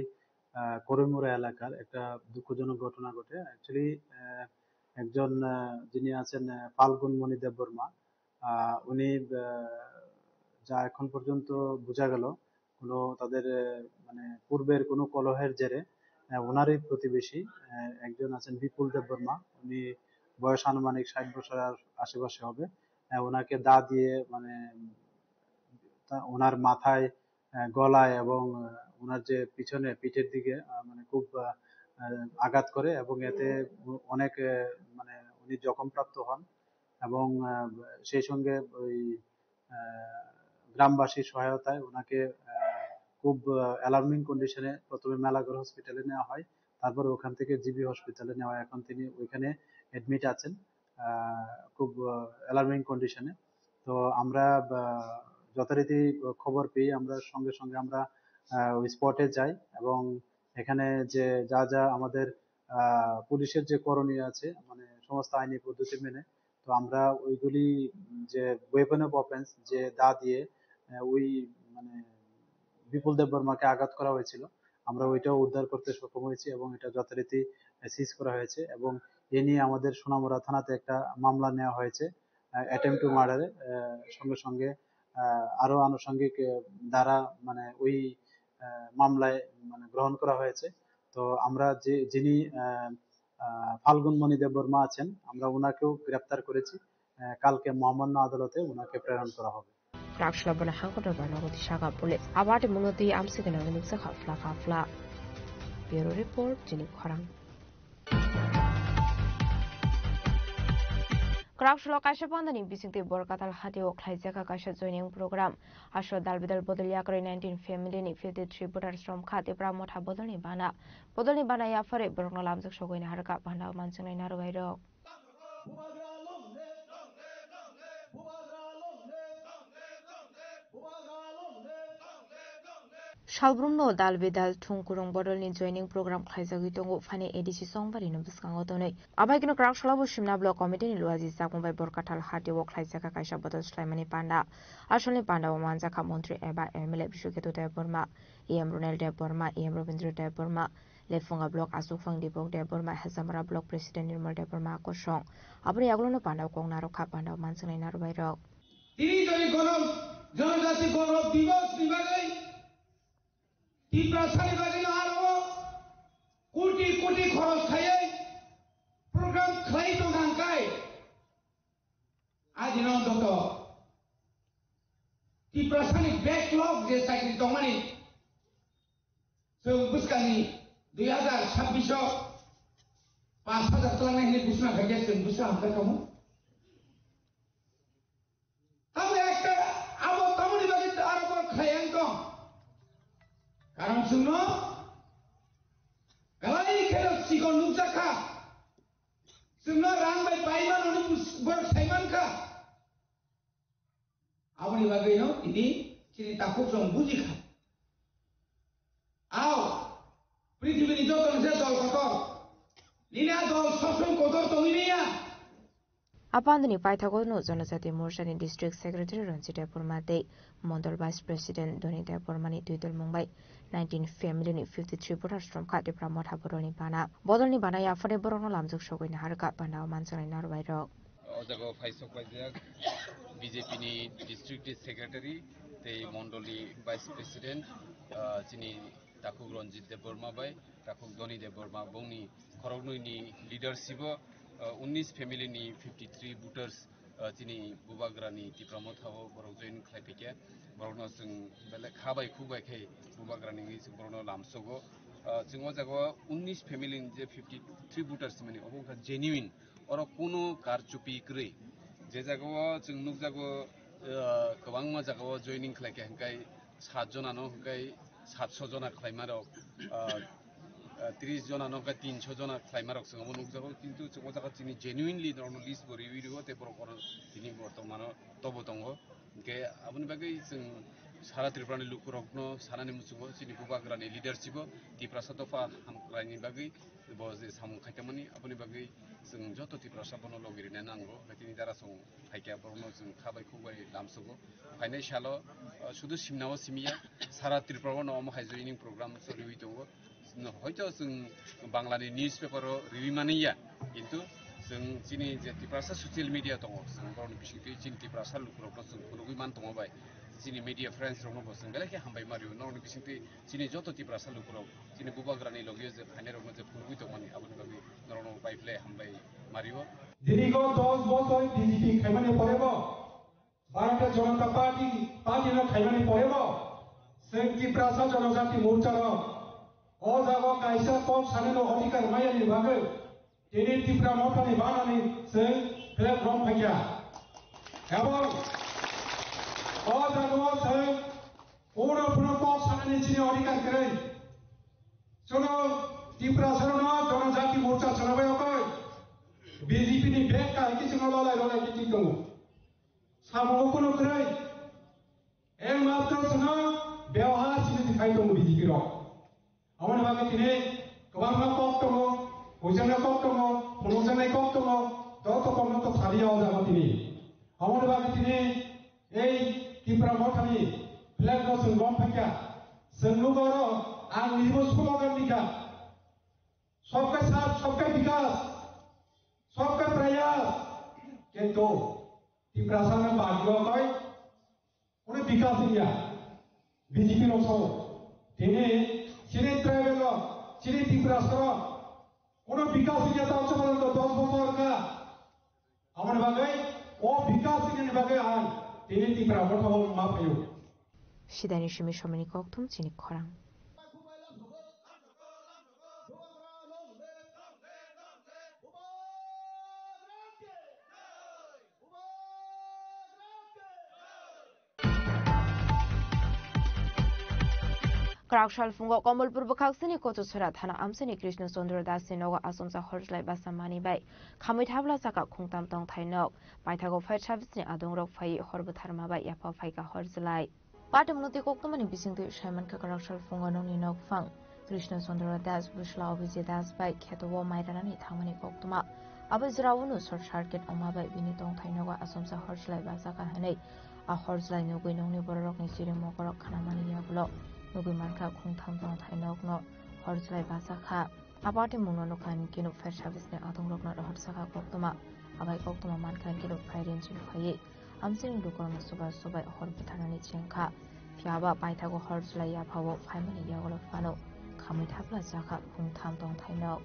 করিমুড়া এলাকার একটা দুঃখজনক ঘটনা ঘটে। অ্যাকচুয়ালি একজন যিনি আছেন ফাল্গুন মনি দেববর্মা, উনি যা এখন পর্যন্ত বোঝা গেল কোনো তাদের মানে পূর্বের কোনো কলহের জেরে ওনারই প্রতিবেশী একজন আছেন বিপুল দেববর্মা, উনি বয়স আনুমানিক 60 বছরের আশেপাশে হবে। ওনাকে দা দিয়ে মানে ওনার মাথায়, গলায় এবং ওনার যে পিছনে পিঠের দিকে মানে খুব আঘাত করে এবং এতে অনেক মানে উনি জখমপ্রাপ্ত হন এবং সেই সঙ্গে ওই গ্রামবাসীর সহায়তায় ওনাকে খুব অ্যালার্মিং কন্ডিশনে প্রথমে মেলাঘর হসপিটালে নেওয়া হয়, তারপরে ওখান থেকে জিবি হসপিটালে নেওয়া হয়। এখন তিনি ওইখানে অ্যাডমিট আছেন খুব অ্যালার্মিং কন্ডিশনে। তো আমরা যথারীতি খবর পেয়ে আমরা সঙ্গে সঙ্গে আমরা ওই স্পটে যাই এবং এখানে যে যা যা আমাদের পুলিশের যে করণীয় আছে মানে সমস্ত আইনি পদ্ধতি মেনে, তো আমরা ওইগুলি যে ওয়েপন অফ অফেন্স যে দা দিয়ে ওই মানে বিপুল দেববর্মাকে আঘাত করা হয়েছিল, আমরা ওইটাও উদ্ধার করতে সক্ষম হয়েছি এবং এটা যথারীতি সিজ করা হয়েছে এবং এ নিয়ে আমাদের সোনামুড়া থানাতে একটা মামলা নেওয়া হয়েছে অ্যাটেম্প টু মার্ডারে। সঙ্গে সঙ্গে আরো আনুষঙ্গিক ধারা মানে ওই মামলায় মানে গ্রহণ করা হয়েছে। তো আমরা যিনি ফাল্গুন মনি দেববর্মা আছেন, আমরা ওনাকেও গ্রেপ্তার করেছি। কালকে মহামান্য আদালতে ওনাকে প্রেরণ করা হবে। Rakshla hangkotor banagoti shaga pulis abati munoti amsigana nuksa khafla bureau report jini khorang Rakshla kaisa pandani bisingti borkatal hati o khlaijaka kaisa joining program asho dalbidal bodoliya kare 19 family ni 53 voters from khati pramotha bodolni bana ya fare borno lamjak sogoina harka bana manchunai naru bairo Shalbrumno dalbidal thungkurung bodolni joining program khlaijagui tongo phane edc songbari no biskango tonoi abaikino krakshalabo shimna block committee ni luaji jakmbai borkatal hati o khlaijaka kaisa bodol slaimani panda asholni panda o manjaka mantri eba mla bishuketu deborma em ronel deborma em robindra deborma lefunga block asufang dipok deborma hazamara block president nirmal deborma akosong abri aglono panda kongnaro kha panda mansanai narubai rok তিনি যদি গণব জনজাতি গৌরব দিবস বিভাগে তীব্রাসানি বাগিন আরো কোটি কোটি খরচ খাইয়ে programme খাই তো গাঙ্কাই আজ অন্তত তীব্রাসানি ব্যাকলগ যে চাকরি দমানি जों बुसकानि 2026 5,000 खालामनायनि बुसना खायदे जों बुसना हामखा खामो Karang suno, kalai kelo sikon nukjaka, suno rang by paiman oni borok saiman ka. Awani bagai no, ini ciri takut song buji ka. Aw, prithibi ni joton se dol kotor, nina dol sosong kotor tongini ya. Apandani Paithagono Jonajati Morsani District Secretary Ranjit Deborma Dei Mondol Vice President Doni Debormani Duidol Mumbai 19 family ni 53 voters from Khati Pramotha Bodolni Bana Bodolni Bana ya fore borono lamjuk sogoina harka bana mansanai narbai rok Ojago Faisok Bajak BJP ni District Secretary Tei Mondoli Vice President Chini Takuk Ranjit Deborma Bai Takuk Doni Deborma Bongni Khorognu ni leadership 19 family ni 53 voters chini bubagrani tipramotha borok join khlaipike borokno jeng bele khabai khubai khai bubagrani ni borokno lamsogo jeng o jago 19 family ni je 53 voters mani obongkha genuine oro kono karchupi krei je jago jeng nukjago kwbangma jago joining khlaike hangkai 7 jonano hangkai 700 jona khlaimarok 30 জনা নকা 300 জনা ক্লাইমারক সঙ্গ নকজাগো কিন্তু চকজাগা তিনি genuinely নরনো list বরিবিরিগো তে বরকর তিনি বর্তমান তবতঙ্গ কে আপনি বাগै जों সারা ত্রিপুরাनि लुकुरकनो सानानि मुसुगो चिनि बुबाग्रानि लिडारशिप तिप्रासा दफा हामक्रानि बागै बो जे सामु खायथामनि अपनि बागै जों जत तिप्रासा बनो लगिरिना नांगो बेतिनि दारा सं फाइका बरनो जों खाबायखौ बाय लामसुगो फाइनाय सालो शुधु सिमनाव सिमिया सारा त्रिपुराव न हाइजयिनिं प्रग्राम सलिउइ दङो हयतो जों बांलानि निउज पेपाराव रिविमानिया किन्तु जों चिनि जे तिप्रासा ससियेल मिडिया दङ जों गावनि बिसिंति चिनि तिप्रासा लुकुरकनो जों खुनुगै मान दङ बाय चिनि मिडिया फ्रेन्ड्स रंनो बसं बेलाके हामबाय मारियो नरनि बिसिंति चिनि जत तिप्रासा लुकुरक चिनि बुबाग्रानि लगियो जे फाइनाय रंनो जे खुनुगै दङनि आबनि बागै नरनो बायफ्ले हामबाय मारियो दीर्घ 10 বছর বিজেপি খাইমানি পড়েব ভারতীয় জনতা পার্টির খাইমানি পড়েব जों तिप्रासा जनजाति मोर्चार अजागो कायसा पद सानैनो अधिकार मायानि बागै दिनै तिप्रा मथानि बानानै जों प्लेटफर्म फैया এবং अजागो जों पूर्ण पद सानैनि चिनि अधिकार करे जों तिप्रासानो जनजाति मोर्चा चलाबायाखै बीजेपी नि बेग काहिके जों ललाय किति दङ सामोखौनो करे एकमात्र जों बेवहार सिबिदि खाय दङ बीजेपी र आवन बागै दिनै गोबां कक दङ बयजोंनो कक दङ फनजोंनो कक दङ दत कमनो तो सालियाव जागो दिनै आवन बागै दिनै এই तिप्रा मथानि फ्लेग जों गम फाइका जों लोगोर आं निबो स्लोगान दिखा सबका साथ सबका विकास सबका प्रयास किंतु तिप्रासा में बागियो कय उन्हें विकास दिया बीजेपी नो सो दिने चिनी ट्राइबल चिनी तिप्रासा उन्हें विकास दिया तो अच्छा बदल तो 10 बছর का हमारे बागै वो विकास दिने बागै आन दिने तिप्रा मथाव मा फैयो 시다니 시미 쇼미니 koktum Chini खरां Krakshal fungo Kombolpur bakaksini Kotusura Thana Amsini Krishna Sundar Das Sinoga Asumsa Horslai Basamani Bay Kamit Havla Saka Kungtam Tong Tainok Baitago Fai Chavisni Adongrok Fai Horbutarma Bay Yapa Faika Horslai Patum Nuti Koktumani Bisinti Shaman Krakshal fungo Noni Nok Fang Krishna Sundar Das Bushla Vizi Das Bay Ketuo Maidanani Tamani Koktuma Abizrawunu Short Circuit Omabay Binitong Tainoga Asumsa Horslai Basaka Hane A Horslai Nugui Noni Borok Nisiri Mokorok Kanamani Yabulo Nubi Manka Kungtam Tong Tainokno Horslai Basaka Abati Munono Kan Kinu Fair Chavisni Adongrokno Horsaka Koktuma Abai Koktuma Mankan Kinu Fairin Faye Amsini Lukorno Subai Horbutanani Chenka Fiaba Baitago Horslai Yapawo Family Yagolo Fano Kamitapla Zaka Kungtam Tong Tainok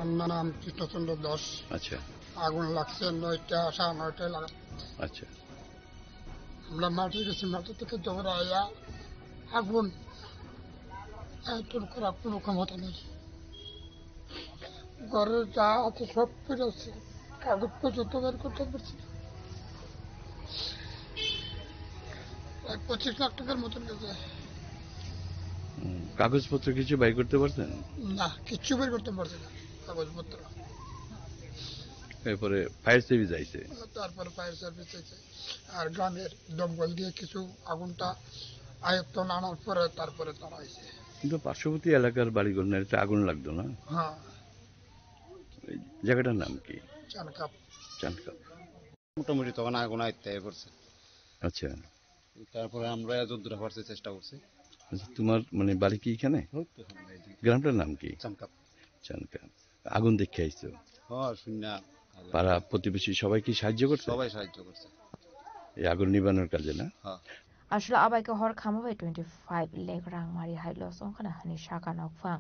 আমার নাম কৃষ্ণচন্দ্র দাস আচ্ছা আগুন লাগছে 9টা 9:30 লাগা আচ্ছা আমরা মাটি গেছি মাটি থেকে দৌড়াইয়া আগুন আয়তন করা কোনো ক্ষমতা নেই ঘরে যা আছে সব ফিরেছে কাগজ পর্যন্ত বের করতে পারছি 25 লাখ টাকার মতন গেছে কাগজপত্র কিছু বাই করতে পারছেন না কিছু বের করতে পারছি না কাগজপত্র এরপরে ফায়ার সার্ভিস আইছে তারপরে ফায়ার সার্ভিস আইছে আর গ্রামের দমকল দিয়ে কিছু আগুনটা আয়ত্তন আনার পরে তারপরে তারা আইছে কিন্তু পার্শ্ববর্তী এলাকার বাড়িঘর না এটা আগুন লাগতো না হ্যাঁ জায়গাটার নাম কি চানকাপ মোটামুটি তখন আগুন আইতে পড়ছে আচ্ছা তারপরে আমরা যতদূর পারছি চেষ্টা করছি আচ্ছা তোমার মানে বাড়ি কি এখানে গ্রামটার নাম কি চানকাপ আগুন দেখে আইছো হ্যাঁ শুননা পাড়া প্রতিবেশী সবাই কি সাহায্য করছে সবাই সাহায্য করছে এই আগুন নিবানোর কাজে না হ্যাঁ আসলে আবাইকে হর খামাবাই 25 লেগ রাং মারি হাইলো সংখানা হানি শাকা নকফাং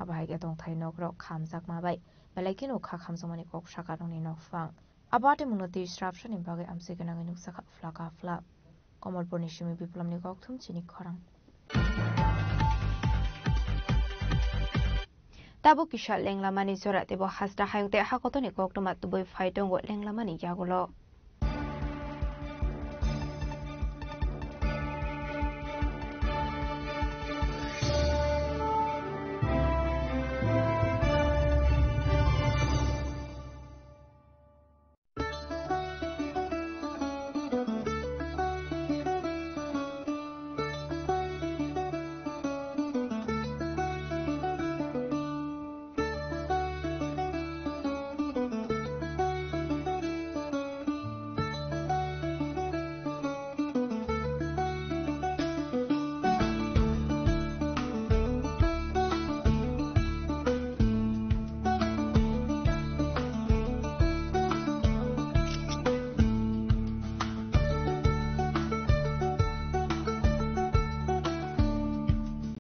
আবাইকে দং থাই নকরক খামজাক মাবাই বেলাইকিনো খা খামজমানি কক শাকা ননি নকফাং আবাতে মুনতি স্রাপশনি বাগে আমসিগনাঙি নুকসাখা ফ্লাকা ফ্লাপ কমলপুরনি সিমি বিপ্লবনি ককথুম চিনি খরাং Tabu kisha lenglamani zora tebo hasda hayute hakotoni koktuma tuboi faitongo lenglamani yagulo.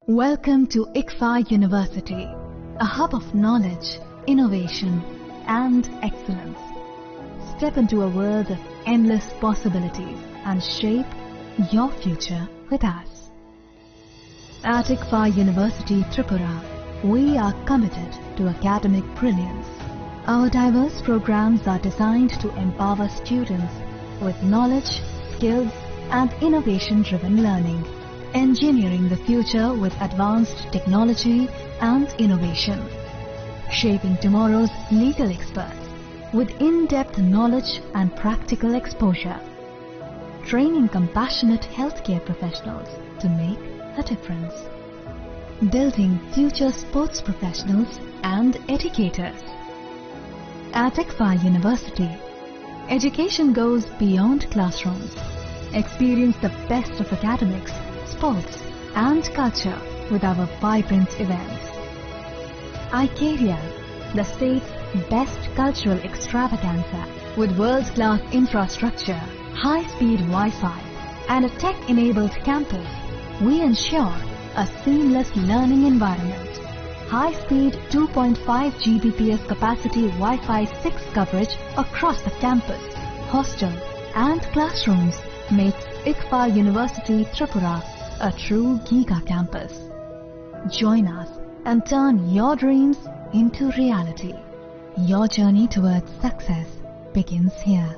Welcome to ICFA University, a hub of knowledge, innovation, and excellence. Step into a world of endless possibilities and shape your future with us. At ICFA University Tripura, we are committed to academic brilliance. Our diverse programs are designed to empower students with knowledge, skills, and innovation-driven learning, engineering the future with advanced technology and innovation, shaping tomorrow's legal experts with in-depth knowledge and practical exposure, training compassionate healthcare professionals to make a difference, building future sports professionals and educators. At ICFA University, education goes beyond classrooms. Experience the best of academics, sports, and culture with our vibrant events. ICARIA, the state's best cultural extravaganza, with world-class infrastructure, high-speed Wi-Fi, and a tech-enabled campus, we ensure a seamless learning environment. High-speed 2.5 Gbps capacity Wi-Fi 6 coverage across the campus, hostel, and classrooms makes ICFA University Tripura a true Giga campus. Join us and turn your dreams into reality. Your journey towards success begins here.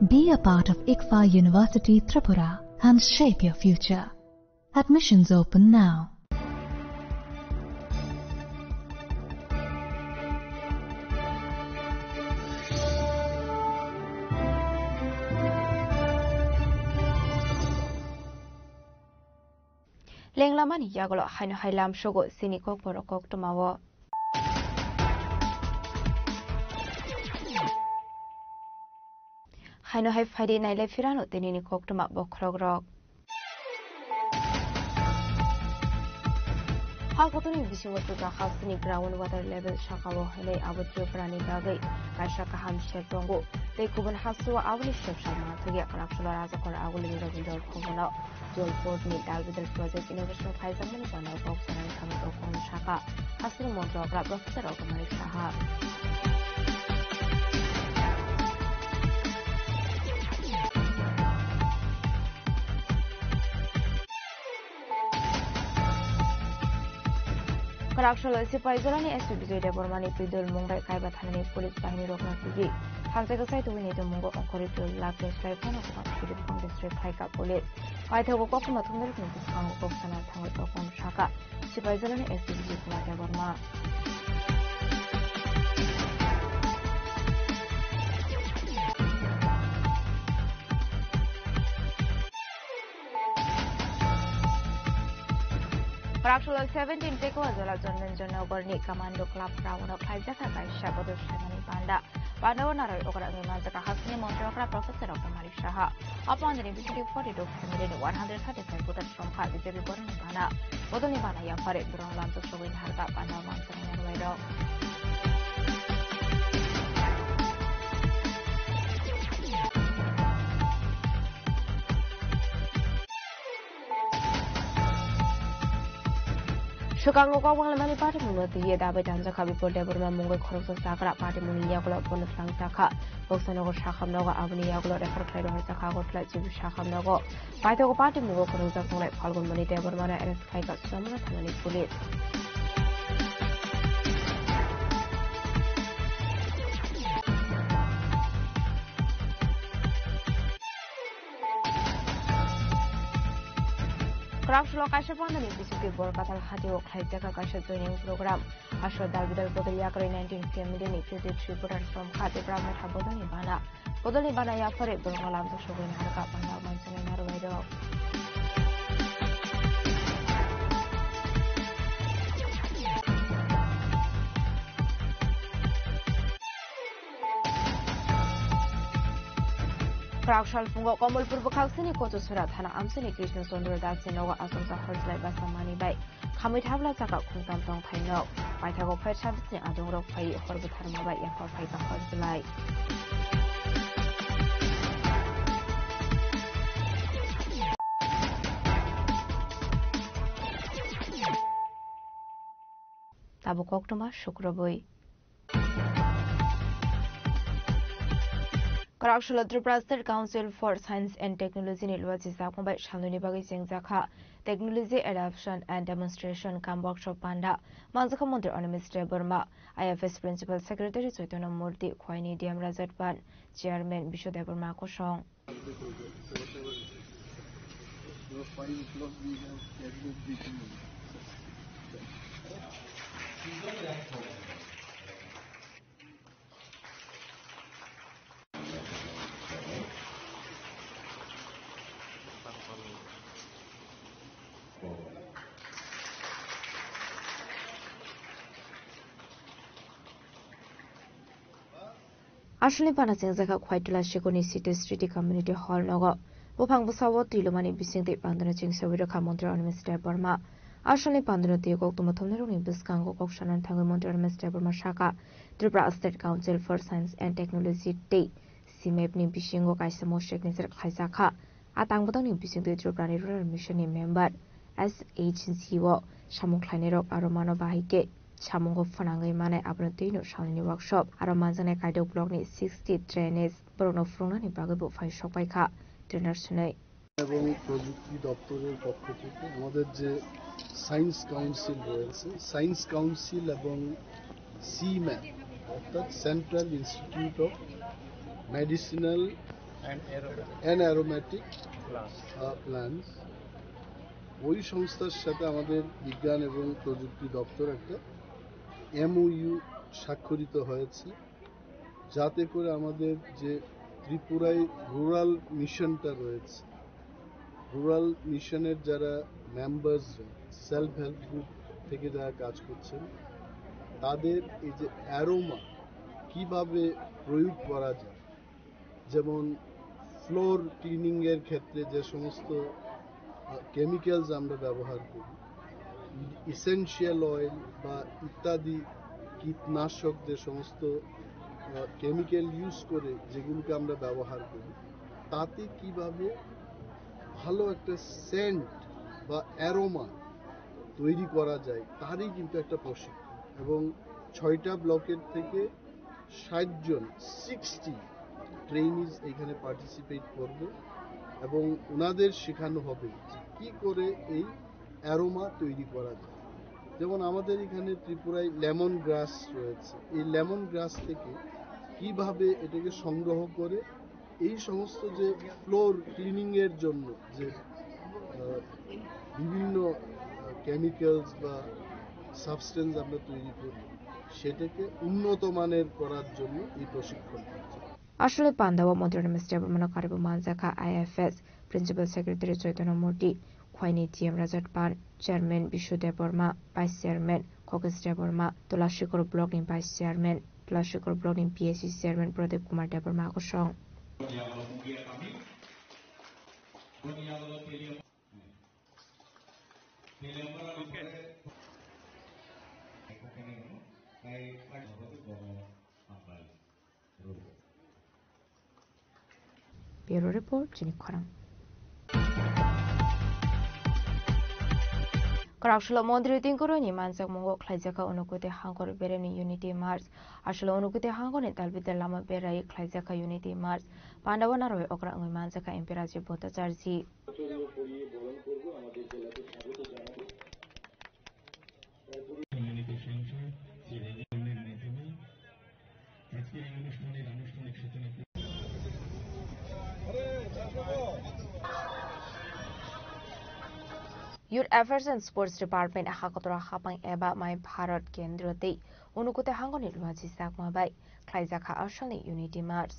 Be a part of ICFA University Tripura and shape your future. Admissions open now. Lenglamani yagolo haino hailam shogo sinikok borokok tomawo. Haino hai Friday naile firano tenini kok toma bokrogrok. Hakotoni bisingotu ka khasni ground water level shakawo hele abotro prani bagai kaisha kaham sheprongo te kubun haswa awli shepshama thagi akrapshula raza kora aguli ravindor khomono Jol Port ni Dalvidal Project Innovation Faizamani Bana Box and Kamat Okon Shaka Hasri Montro Professor Okamari Shaha Karakshalo Sipaizolani SPBJ Debormani Pidul Mungai Kaiba Thani Police Bahini Rokna Fiji Hamsakasai to Winnie Mungo Onkori to Lapis Life of Shiripong District Haika Police. I took a coconut from the Kang Oksana Tango Okon Shaka Sipaizolani SPBJ Deborma. Karakshalo 17 Teko Azola Jonah Bernie Commando Club Round of Hijaka by Shabodo Shamani Panda. Panavanara Okamazaka Hasni Montreal Professor of Marishaha. Upon the University 42 family 135 voters from Habibi Bornibana. Bodonibana Yapare Brown to show in Harga Panavan and Chicago Mani Party Muno the year that Danza Kabi Deborah Mungo Cross Sakra Party Muniagola Bonafang Taka, Boxanogo Shahamnoga Avni Yagola for Clado Sakago Fletcher Shahamnogo. By the party Mungo Cross like Palgon Mani Deborah and Skyka Summer Tanani Police. Karakshalo Kashapan and Biscuit Borkatal Hatio Kaitaka Kasha training program. Asho Dalvidal Bodayakari 19 million included 3 products from Kati Brahma Bodonibana. Bodonibana Yapare Burmalam to show in Harka and Manson and Narwado. Karakshal Fungo Komol Purbokaksini Koto Surat Hana Amsini Krishna Sondra Dasinoga Asonsa Horsley Basamani Bay. Kamit Havla Saka Kuntam Tong Taino. Maitago Pai Chavsi Adoro Pai Horbutarma by Yafa Paika Horsley. Tabo কক্টমা শুক্রবই Karakshula Tripura State Council for Science and Technology Nilwaji Sakmbai Shaluni Bagi Singzakha Technology Adoption and Demonstration Camp Workshop Panda Manzaka Mundra on Mr. Burma IFS Principal Secretary Chaitanya Murthy Khwaini DM Razatpan Chairman Bishodev Burma Koshong Ashli Panasing Zaka Kwaitula Shikoni City Street Community Hall Nogo Bupang Busawo Tilumani Bising the Pandana Ching Savira Kamontra on Mr. Burma Ashli Pandana Tigo Tomatomero Biskango Kokshan Tangamontra on Mr. Burma Shaka Tripura State Council for Science and Technology Day Simebni Bishingo Kaisamo Sheknisar Kaisaka Atang Botani Bising the Tripura Rural Mission member as agency wo Shamung Klanero Aromano Bahike Chamungo Fanangai Mane Abratino Shalini Workshop, Aromanzane Kaido Blog ni 60 Trainers, Bruno Frunani Bagabu Fai Shopaika, Dinner এবং প্রযুক্তি দপ্তরের পক্ষ থেকে আমাদের যে science council রয়েছে science council এবং সিম্যাপ অর্থাৎ central institute of medicinal and aromatic plants ওই সংস্থার সাথে আমাদের বিজ্ঞান এবং প্রযুক্তি দপ্তর একটা MOU স্বাক্ষরিত হয়েছে যাতে করে আমাদের যে ত্রিপুরায় রুরাল মিশনটা রয়েছে রুরাল মিশনের যারা মেম্বার্স সেলফ হেল্প গ্রুপ থেকে যারা কাজ করছেন তাদের এই যে অ্যারোমা কিভাবে প্রয়োগ করা যায় যেমন ফ্লোর ক্লিনিংয়ের ক্ষেত্রে যে সমস্ত কেমিক্যালস আমরা ব্যবহার করি ইসেনশিয়াল অয়েল বা ইত্যাদি কীটনাশক যে সমস্ত কেমিক্যাল ইউজ করে যেগুলোকে আমরা ব্যবহার করি তাতে কিভাবে ভালো একটা সেন্ট বা অ্যারোমা তৈরি করা যায় তারই কিন্তু একটা প্রশিক্ষণ এবং 6টা ব্লকের থেকে 60 জন 60 ট্রেনিজ এখানে পার্টিসিপেট করবে এবং ওনাদের শেখানো হবে যে কী করে এই অ্যারোমা তৈরি করা যায় যেমন আমাদের এখানে ত্রিপুরায় লেমন গ্রাস রয়েছে এই লেমন গ্রাস থেকে কিভাবে এটাকে সংগ্রহ করে এই সমস্ত যে ফ্লোর ক্লিনিংয়ের জন্য যে বিভিন্ন কেমিক্যালস বা সাবস্টেন্স আমরা তৈরি করি সেটাকে উন্নত মানের করার জন্য এই প্রশিক্ষণ আসলে পান্দাওয়া মন্ত্রণালয় মিস্টার বর্মা কারিবু মানজাকা IFS principal secretary Chaitanya Murthy খোয়াইনি TM রাজাতপাল chairman Biswadeb Barma vice chairman Khagesh Debbarma Tulashikar block নি ভাইস চেয়ারম্যান তুলাশিকর ব্লক নি PSC চেয়ারম্যান প্রদীপ কুমার দেববর্মা আকর্ষণ Bureau Report, Jenny Korang. Karakshula Mondri Tinkuroni Mansak Mungo Klajaka Unukute Hankor Bereni Unity Mars, Ashula Unukute Hankon Talbita Lama Berai Klajaka Unity Mars, Pandawanaro Okra Mansaka Imperaji Bota Charzi. Youth Affairs and Sports Department Hakotora Hapang Eba Mai Bharat Kendrote Unukute Hangoni Luaji Sakmabai Klaizaka Ashali Unity Mars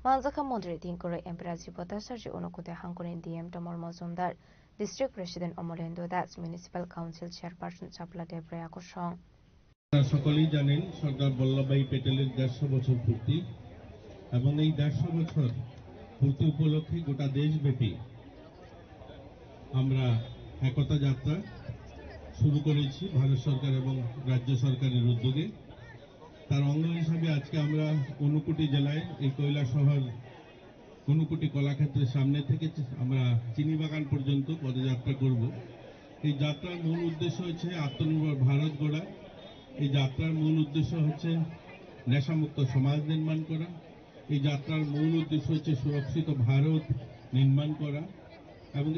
Manzaka Mondre Tinkore Emperaji Botasarji Unukute Hangoni DM Tomor Mozumdar District President Omolendo Das Municipal Council Chairperson Chapla Debraya Koshong সকলেই জানেন সরদার বল্লভভাই প্যাটেলের 150 বছর পূর্তি এবং এই 150 বছর পূর্তি উপলক্ষে গোটা দেশব্যাপী আমরা একতা যাত্রা শুরু করেছি ভারত সরকার এবং রাজ্য সরকারের উদ্যোগে তার অঙ্গ হিসেবে আজকে আমরা ঊনকোটি জেলায় এই কৈলাসহর ঊনকোটি কলাক্ষেত্রের সামনে থেকে আমরা চিনিবাগান পর্যন্ত পদযাত্রা করব এই যাত্রার মূল উদ্দেশ্য হচ্ছে আত্মনির্ভর ভারত গড়া এই যাত্রার মূল উদ্দেশ্য হচ্ছে নেশামুক্ত সমাজ নির্মাণ করা। এই যাত্রার মূল উদ্দেশ্য হচ্ছে সুরক্ষিত ভারত নির্মাণ করা এবং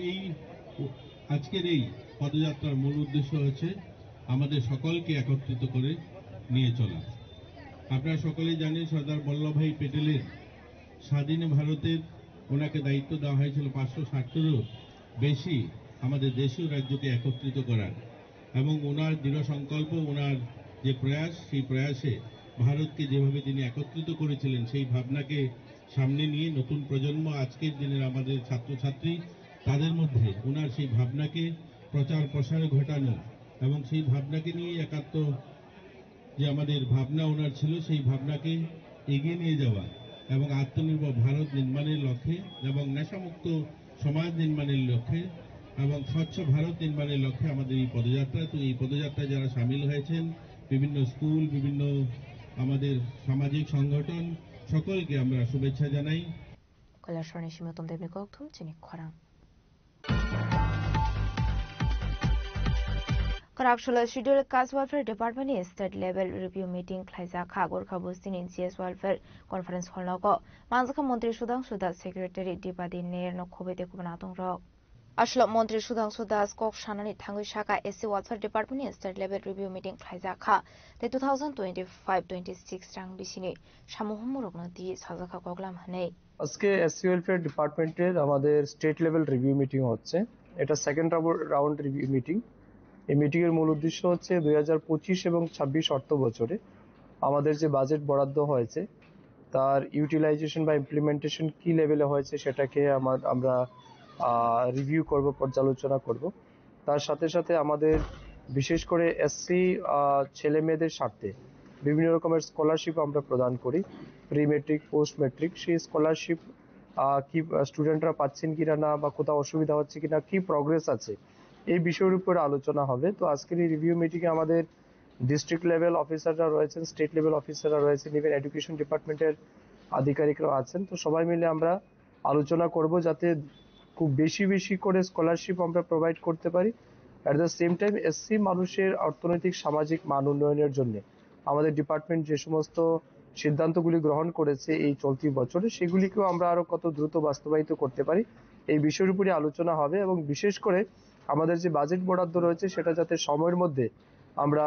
আজকের এই পদযাত্রার মূল উদ্দেশ্য হচ্ছে আমাদের সকলকে একত্রিত করে নিয়ে চলা। আপনারা সকলেই জানেন সর্দার বল্লভভাই প্যাটেলের স্বাধীন ভারতের ওনাকে দায়িত্ব দেওয়া হয়েছিল 560-টিরও বেশি আমাদের দেশীয় রাজ্যকে একত্রিত করার এবং ওনার দৃঢ় সংকল্প, ওনার যে প্রয়াস, সেই প্রয়াসে ভারতকে যেভাবে তিনি একত্রিত করেছিলেন সেই ভাবনাকে সামনে নিয়ে নতুন প্রজন্ম, আজকের দিনের আমাদের ছাত্রছাত্রী, তাদের মধ্যে ওনার সেই ভাবনাকে প্রচার প্রসার ঘটানো এবং সেই ভাবনাকে নিয়ে যে আমাদের ভাবনা ওনার ছিল সেই ভাবনাকে এগিয়ে নিয়ে যাওয়া এবং আত্মনির্ভর ভারত নির্মাণের লক্ষ্যে এবং নেশামুক্ত সমাজ নির্মাণের লক্ষ্যে এবং স্বচ্ছ ভারত নির্মাণের লক্ষ্যে আমাদের এই পদযাত্রা। তো এই পদযাত্রায় যারা সামিল হয়েছেন, বিভিন্ন স্কুল, বিভিন্ন আমাদের সামাজিক সংগঠন, সকলকে আমরা শুভেচ্ছা জানাই। কৈলাসহরের সীমিত দেবী গৌতম চিনি খরাং Karakshula Schedule Caste Welfare Department State Level Review Meeting Klaizakha Gorkha Bustini CS Welfare Conference Hall Logo Manzaka Montri Sudang Sudat Secretary Dipadi Nair no Kobete Kubanatong Rock Ashla Montri Sudang Sudas Kok Shanani Tangu Shaka SC Welfare Department State Level Review Meeting Klaizakha the 2025-26 Rang Bishini Shamuhumurogno Di Sazaka Goglam Hane আজকে SC welfare ডিপার্টমেন্টের আমাদের state level review meeting হচ্ছে। এটা second round review meeting. এই meeting এর মূল উদ্দেশ্য হচ্ছে 2025 এবং 26 অর্থ বছরে আমাদের যে বাজেট বরাদ্দ হয়েছে তার ইউটিলাইজেশন বা ইমপ্লিমেন্টেশন কি লেভেলে হয়েছে সেটাকে আমরা রিভিউ করব, পর্যালোচনা করব। তার সাথে সাথে আমাদের বিশেষ করে এসসি ছেলে মেয়েদের স্বার্থে বিভিন্ন রকমের স্কলারশিপ আমরা প্রদান করি, প্রি মেট্রিক, পোস্ট মেট্রিক। সেই স্কলারশিপ কি স্টুডেন্টরা পাচ্ছেন কিনা না বা কোথাও অসুবিধা হচ্ছে কিনা, কি প্রগ্রেস আছে, এই বিষয়ের উপর আলোচনা হবে। তো আজকের এই রিভিউ মিটিংয়ে আমাদের ডিস্ট্রিক্ট লেভেল অফিসাররা রয়েছেন, স্টেট লেভেল অফিসাররা রয়েছেন, ইভেন এডুকেশন ডিপার্টমেন্টের আধিকারিকরা আছেন। তো সবাই মিলে আমরা আলোচনা করব যাতে খুব বেশি বেশি করে স্কলারশিপ আমরা প্রোভাইড করতে পারি। At the same time SC মানুষের অর্থনৈতিক সামাজিক মান উন্নয়নের জন্য আমাদের ডিপার্টমেন্ট যে সমস্ত সিদ্ধান্তগুলি গ্রহণ করেছে এই চলতি বছরে সেগুলিকেও আমরা আরো কত দ্রুত বাস্তবায়িত করতে পারি এই বিষয়ের উপরে আলোচনা হবে। এবং বিশেষ করে আমাদের যে বাজেট বরাদ্দ রয়েছে সেটা যাতে সময়ের মধ্যে আমরা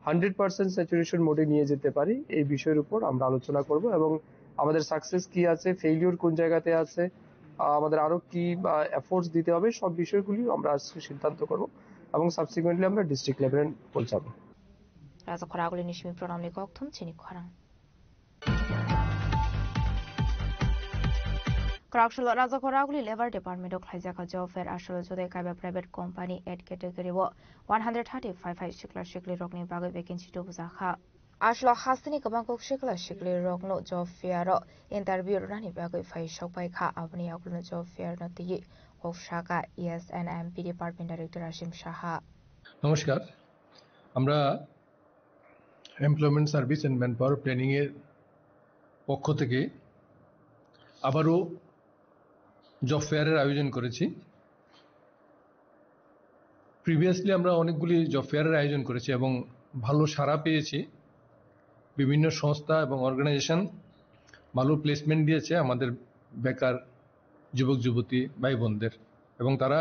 100% স্যাচুরেশন মোডে নিয়ে যেতে পারি এই বিষয়ের উপর আমরা আলোচনা করব। এবং আমাদের সাকসেস কি আছে, ফেইলিওর কোন জায়গাতে আছে, আমাদের আরো কি এফোর্টস দিতে হবে, সব বিষয়গুলি আমরা আজকে সিদ্ধান্ত করব এবং সাবসিকুয়েন্টলি আমরা ডিস্ট্রিক্ট লেভেলে পৌঁছাবো। রাজা খরাগুলি নিশমি প্রণামনি গৌতম চিনি খরাং Karakshula Raja Koraguli Labor Department of Klaizaka Job Fair Ashula Jode Kaiba Private Company at Category 135 Shikla Shikli Rogni Bagai Vacancy to Buzaka Ashla Hasani Kabangok Shikla Shikli Rogno Job Fair Interview Rani Bagai Fai Shokbaika Avni Agluno Job Fair Nati of Shaka ESNMP Department Director Ashim Shaha নমস্কার, আমরা employment service and manpower planning এর পক্ষ থেকে আবারও job ফেয়ারের আয়োজন করেছি। Previously আমরা অনেকগুলি জব ফেয়ারের আয়োজন করেছি এবং ভালো সাড়া পেয়েছি। বিভিন্ন সংস্থা এবং অর্গানাইজেশন ভালো প্লেসমেন্ট দিয়েছে আমাদের বেকার যুবক যুবতী ভাই বোনদের এবং তারা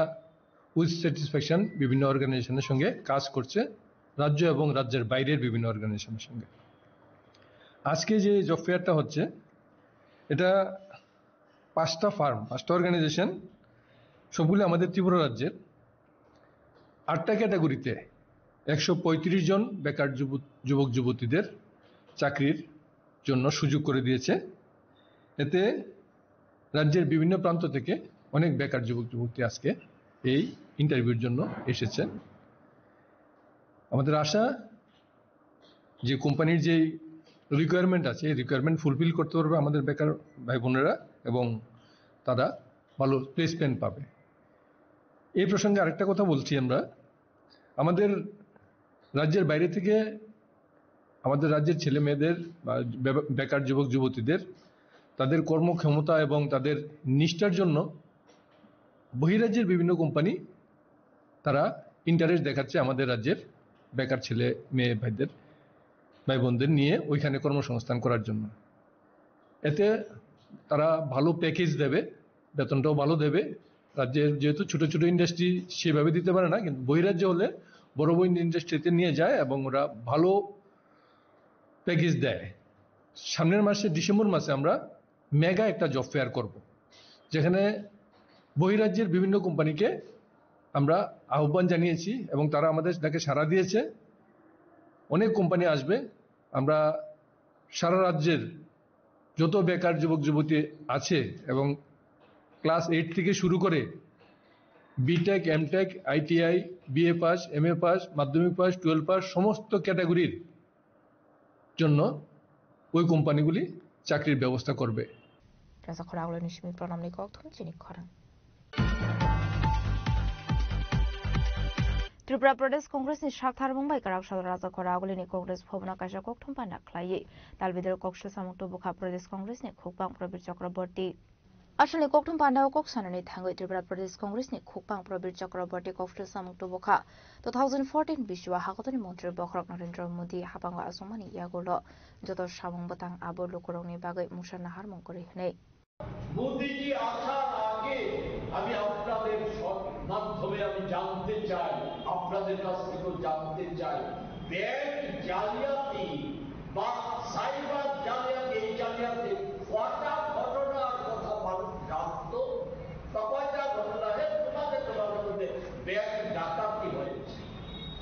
উইথ স্যাটিসফ্যাকশন বিভিন্ন অর্গানাইজেশনের সঙ্গে কাজ করছে, রাজ্য এবং রাজ্যের বাইরের বিভিন্ন অর্গানাইজেশনের সঙ্গে। আজকে যে জব ফেয়ারটা হচ্ছে এটা 5টা ফার্ম, 5টা অর্গানাইজেশন, সবগুলো আমাদের ত্রিপুরা রাজ্যের। 8টা ক্যাটাগরিতে 135 জন বেকার যুবক যুবতীদের চাকরির জন্য সুযোগ করে দিয়েছে। এতে রাজ্যের বিভিন্ন প্রান্ত থেকে অনেক বেকার যুবক যুবতী আজকে এই ইন্টারভিউর জন্য এসেছে। আমাদের আশা যে কোম্পানির যে রিকোয়ারমেন্ট আছে এই রিকোয়ারমেন্ট ফুলফিল করতে পারবে আমাদের বেকার ভাই বোনেরা এবং তারা ভালো প্লেসমেন্ট পাবে। এই প্রসঙ্গে আরেকটা কথা বলছি, আমরা আমাদের রাজ্যের বাইরে থেকে আমাদের রাজ্যের ছেলে মেয়েদের বা বেকার যুবক যুবতীদের তাদের কর্মক্ষমতা এবং তাদের নিষ্ঠার জন্য বহিরাজ্যের বিভিন্ন কোম্পানি তারা ইন্টারেস্ট দেখাচ্ছে আমাদের রাজ্যের বেকার ছেলে মেয়ে ভাইদের ভাই বোনদের নিয়ে ওইখানে কর্মসংস্থান করার জন্য। এতে তারা ভালো প্যাকেজ দেবে, বেতনটাও ভালো দেবে। রাজ্যের যেহেতু ছোট ছোট ইন্ডাস্ট্রি সেভাবে দিতে পারে না, কিন্তু বহিরাজ্য হলে বড় বড় ইন্ডাস্ট্রিতে নিয়ে যায় এবং ওরা ভালো প্যাকেজ দেয়। সামনের মাসে ডিসেম্বর মাসে আমরা মেগা একটা জব ফেয়ার করব, যেখানে বহিরাজ্যের বিভিন্ন কোম্পানিকে আমরা আহ্বান জানিয়েছি এবং তারা আমাদের ডাকে সাড়া দিয়েছে। অনেক কোম্পানি আসবে। আমরা সারা রাজ্যের যত বেকার যুবক যুবতী আছে এবং ক্লাস 8 থেকে শুরু করে BTech, MTech, ITI, BA pass, MA pass, মাধ্যমিক পাস, 12 পাস সমস্ত ক্যাটাগরির জন্য ওই কোম্পানিগুলি চাকরির ব্যবস্থা করবে। त्रिपुरा प्रदेश कांग्रेसनि साथार बुंबाय काराक साल राजाखरा आगुलिनि कांग्रेस भवना काशा कोकथम पाना खलायै तालबिदर कक्ष सामुक्तो बुखा प्रदेश कांग्रेसनि खुकबां प्रबीर चक्रवर्ती असलनि कोकथम पानाव कक्सानानै थाङै त्रिपुरा प्रदेश कांग्रेसनि खुकबां प्रबीर चक्रवर्ती कक्ष सामुक्तो बुखा 2014 बिसुआ हागतनि मन्त्री बखरक नरेन्द्र मोदी हाबांगा आसमानि यागुलो जत सामुं बतां आबो लोकरंनि बागै मुसा नाहार मंकरि हनै মোদিজি আসার আগে আমি আপনাদের মাধ্যমে আমি জানতে চাই, আপনাদের কাছ থেকেও জানতে চাই, ব্যাংক জালিয়াতি বা সাইবার জালিয়াতি, এই জালিয়াতি কটা ঘটনার কথা মানুষ জানতো বা কয়টা ঘটনা তোমাদের মধ্যে ব্যাংক ডাকাতি হয়েছে।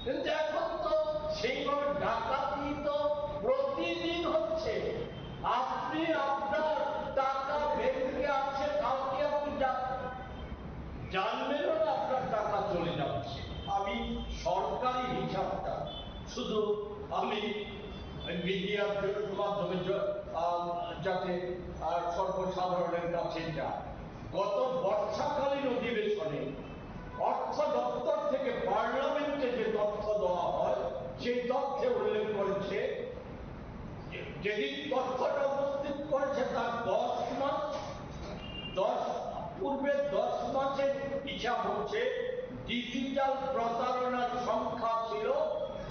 কিন্তু এখন তো সেইভাবে ডাকাতি তো প্রতিদিন হচ্ছে। আপনি আপনার টাকা ব্যাংকে আছে, কাউকে আপনি জানবেনও না আপনার টাকা চলে যাচ্ছে। আমি সরকারি হিসাবটা শুধু আমি মিডিয়ার মাধ্যমে যাতে সর্বসাধারণের কাছে যায়। গত বর্ষাকালীন অধিবেশনে অর্থ দপ্তর থেকে পার্লামেন্টে যে তথ্য দেওয়া হয় সেই তথ্যে উল্লেখ করেছে, যেদিন তথ্যটা উপস্থিত করেছে তার 10 মাস পূর্বে 10 মাসের হিসাব হচ্ছে ডিজিটাল প্রতারণার সংখ্যা ছিল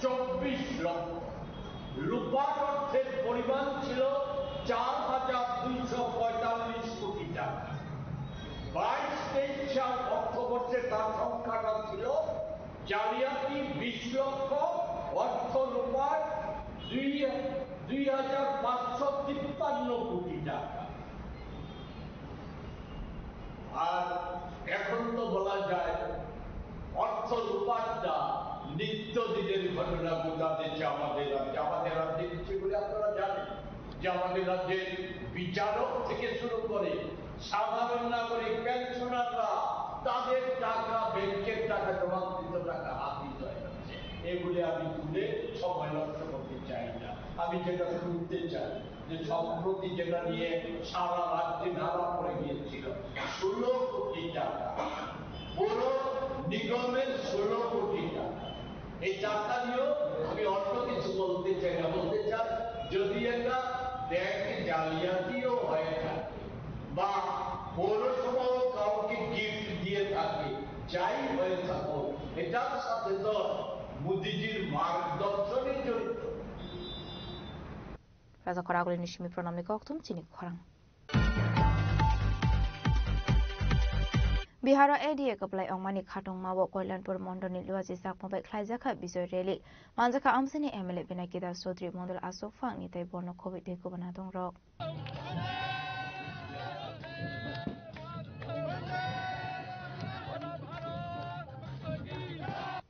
24 লক্ষ, লুপাট অর্থের পরিমাণ ছিল 4,245 কোটি টাকা। 22-23 সাল অর্থবর্ষে তার সংখ্যাটা ছিল জালিয়াতি 20 লক্ষ, অর্থ লুপাট 2,553 কোটি টাকা। আর এখন তো বলা যায় অর্থ লুপাটটা নিত্যদিনের ঘটনা গোটা দেশে আমাদের রাজ্যে সেগুলি আপনারা জানেন যে আমাদের রাজ্যের বিচারক থেকে শুরু করে সাধারণ নাগরিক, পেনশনাররা তাদের টাকা, ব্যাংকের টাকা, জমাকৃত টাকা হাতিয়ে হয়ে যাচ্ছে। এগুলি আমি তুলে সময় নষ্ট করতে চাই না। আমি যেটা শুনতে চাই যে সম্প্রতি যেটা নিয়ে সারা রাজ্যে নাড়া পড়ে গিয়েছিল 16 কোটি টাকা, পুরো নিগমের 16 কোটি টাকা। এই টাকা নিয়েও আমি অন্য কিছু বলতে চাই না। বলতে চাই যদি একটা ব্যাংক জালিয়াতিও হয়ে থাকে বা পৌরসভাও কাউকে গিফট দিয়ে থাকে, যাই হয়ে থাকুক, এটার সাথে তো মোদিজির মার্গদর্শনে জড়িত। রাজাখরা আগুলিনি সিমি প্রণামী কক্তম চিনি খরাং बिहार एडीए कपलाई अंगमानी खाटंग मावो कल्याणपुर मंडलनि लुआजी साकमबाय ख्लाइजाखा विजय रैली मानजाखा आमसिनि एमएलए बिनायकी दास चौधरी मंडल आसोक फांग निताय बर्न खबि दैको बना दं रक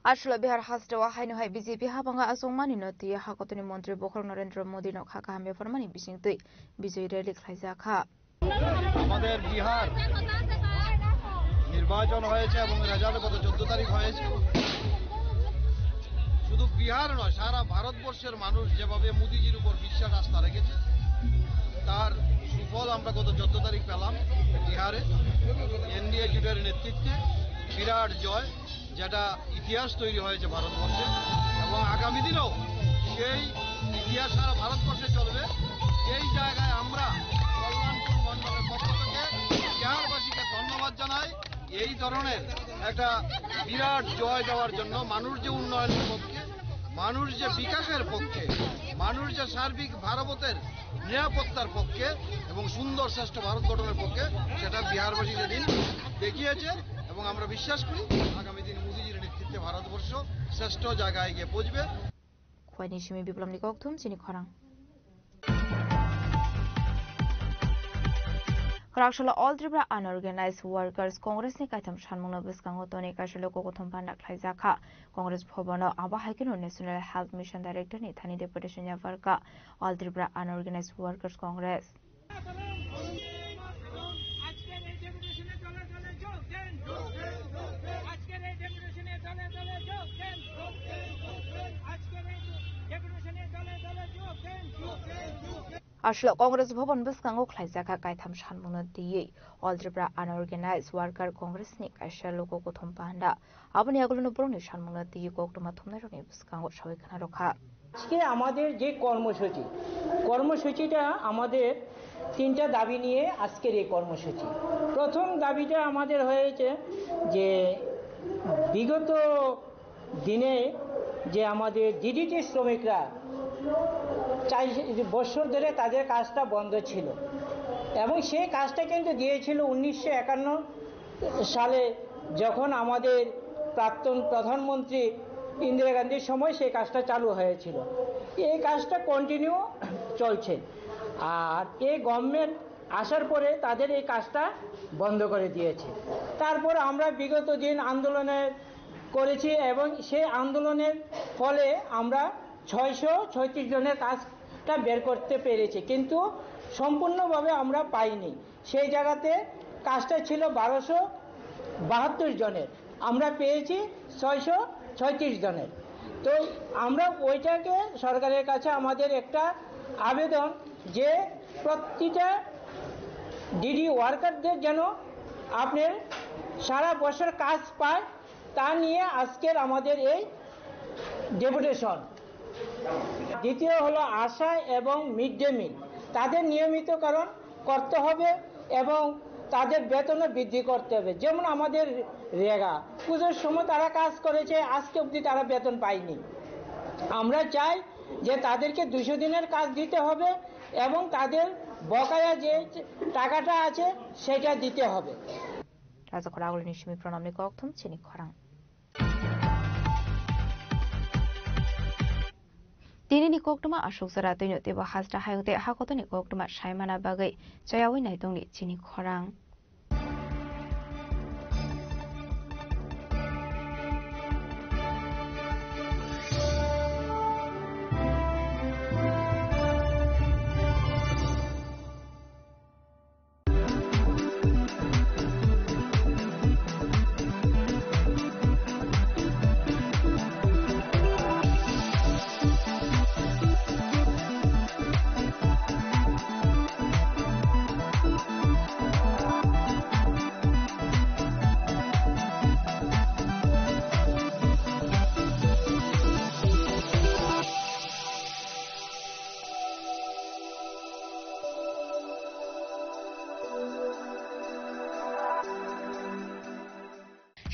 आशुला बिहार हास्टवा हाइनहाय बीजेपी हाबांगा आसंगमानि नति हाकतनि मंत्री बखर नरेंद्र मोदी नो खाका हामे फरमानि बिसिंगतै विजय रैली ख्लाइजाखा আমাদের বিহার নির্বাচন হয়েছে এবং রেজাল্ট গত 14 তারিখ হয়েছে। শুধু বিহার নয়, সারা ভারতবর্ষের মানুষ যেভাবে মোদিজির উপর বিশ্বাস আস্থা রেখেছে তার সুফল আমরা গত 14 তারিখ পেলাম বিহারে এনডিএ জোটের নেতৃত্বে। বিরাট জয়, যেটা ইতিহাস তৈরি হয়েছে ভারতবর্ষে এবং আগামী দিনেও সেই ইতিহাস সারা ভারতবর্ষে চলবে। এই জায়গায় আমরা কল্যাণপুর মন্ডলের পক্ষ থেকে বিহারবাসীকে ধন্যবাদ জানাই। এই ধরনের একটা বিরাট জয় দেওয়ার জন্য, মানুষ যে উন্নয়নের পক্ষে মানুষ যে বিকাশের পক্ষে, মানুষ যে সার্বিক ভারতের নিরাপত্তার পক্ষে এবং সুন্দর শ্রেষ্ঠ ভারত গঠনের পক্ষে, সেটা বিহারবাসী সেদিন দেখিয়েছে। এবং আমরা বিশ্বাস করি আগামী দিনে মোদিজির নেতৃত্বে ভারতবর্ষ শ্রেষ্ঠ জায়গায় গিয়ে পৌঁছবে। খোয়াইনিশমি বিপ্লব নিকথুম চিনি খরাং Rakshalo All Tripura Unorganized Workers Congress ni kaitam shanmungno biskango toni kashalo kokothom pandak khlaijaka Congress bhobono aba haikino National Health Mission Director ni thani deputation yavarka All Tripura Unorganized Workers Congress Ashlo Congress Bhavan Biskango Khlaijaka Kaitam Shanmungno diye All Tripura Unorganized Worker Congress ni kaishalo kokothom panda aboni agulono boroni shanmungno diye koktoma thumnaroni biskango sabikhana rokha আজকে আমাদের যে কর্মসূচিটা আমাদের তিনটা দাবি নিয়ে আজকের এই কর্মসূচি। প্রথম দাবিটা আমাদের হয়েছে যে বিগত দিনে যে আমাদের ডিডিটি শ্রমিকরা 4 বছর ধরে তাদের কাজটা বন্ধ ছিল এবং সেই কাজটা কিন্তু দিয়েছিল 1951 সালে যখন আমাদের প্রাক্তন প্রধানমন্ত্রী ইন্দিরা গান্ধীর সময় সেই কাজটা চালু হয়েছিল। এই কাজটা কন্টিনিউ চলছে আর এই গভর্নমেন্ট আসার পরে তাদের এই কাজটা বন্ধ করে দিয়েছে। তারপর আমরা বিগত দিন আন্দোলনে করেছি এবং সেই আন্দোলনের ফলে আমরা 636 জনের কাজটা বের করতে পেরেছি কিন্তু সম্পূর্ণভাবে আমরা পাইনি। সেই জায়গাতে কাজটা ছিল 1272 জনের, আমরা পেয়েছি 636 জনের। তো আমরা ওইটাকে সরকারের কাছে আমাদের একটা আবেদন যে প্রতিটা ডিডি ওয়ার্কারদের যেন আপনার সারা বছর কাজ পায় তা নিয়ে আজকের আমাদের এই ডেপুটেশন। দ্বিতীয় হলো আশা এবং মিড ডে মিল, তাদের নিয়মিতকরণ করতে হবে এবং তাদের বেতনও বৃদ্ধি করতে হবে। যেমন আমাদের রেগা পুজোর সময় তারা কাজ করেছে, আজকে অবধি তারা বেতন পায়নি। আমরা চাই যে তাদেরকে 200 দিনের কাজ দিতে হবে এবং তাদের বকেয়া যে টাকাটা আছে সেটা দিতে হবে। রাজকরাগুলি নিশমি প্রণামী কক্থম চিনি খরাং Dini koktuma ashok sara tino teba hasta hayote hakotoni koktuma shaimana bagai chayawi naitongni chini khorang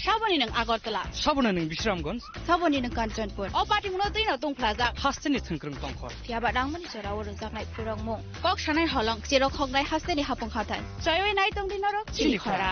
Saboni nang Agartala, Saboni nang Bishramganj, Saboni nang Kanchanpur. O party muno tui na tong plaza. Hasteni thangkrang tongkhor. Tiaba dangmani chora oro jaknai purangmung. Kok shanai holong chero khognai hasteni hapong khatan. Chayoi nai tong dinaro chili khora.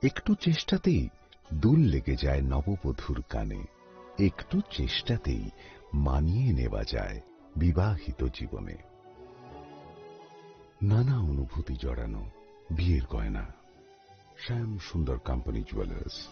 একটু চেষ্টাতেই দুল লেগে যায় নববধূর কানে, একটু চেষ্টাতেই মানিয়ে নেওয়া যায় বিবাহিত জীবনে। নানা অনুভূতি জড়ানো বিয়ের গয়না। শ্যাম সুন্দর কোম্পানি জুয়েলার্স।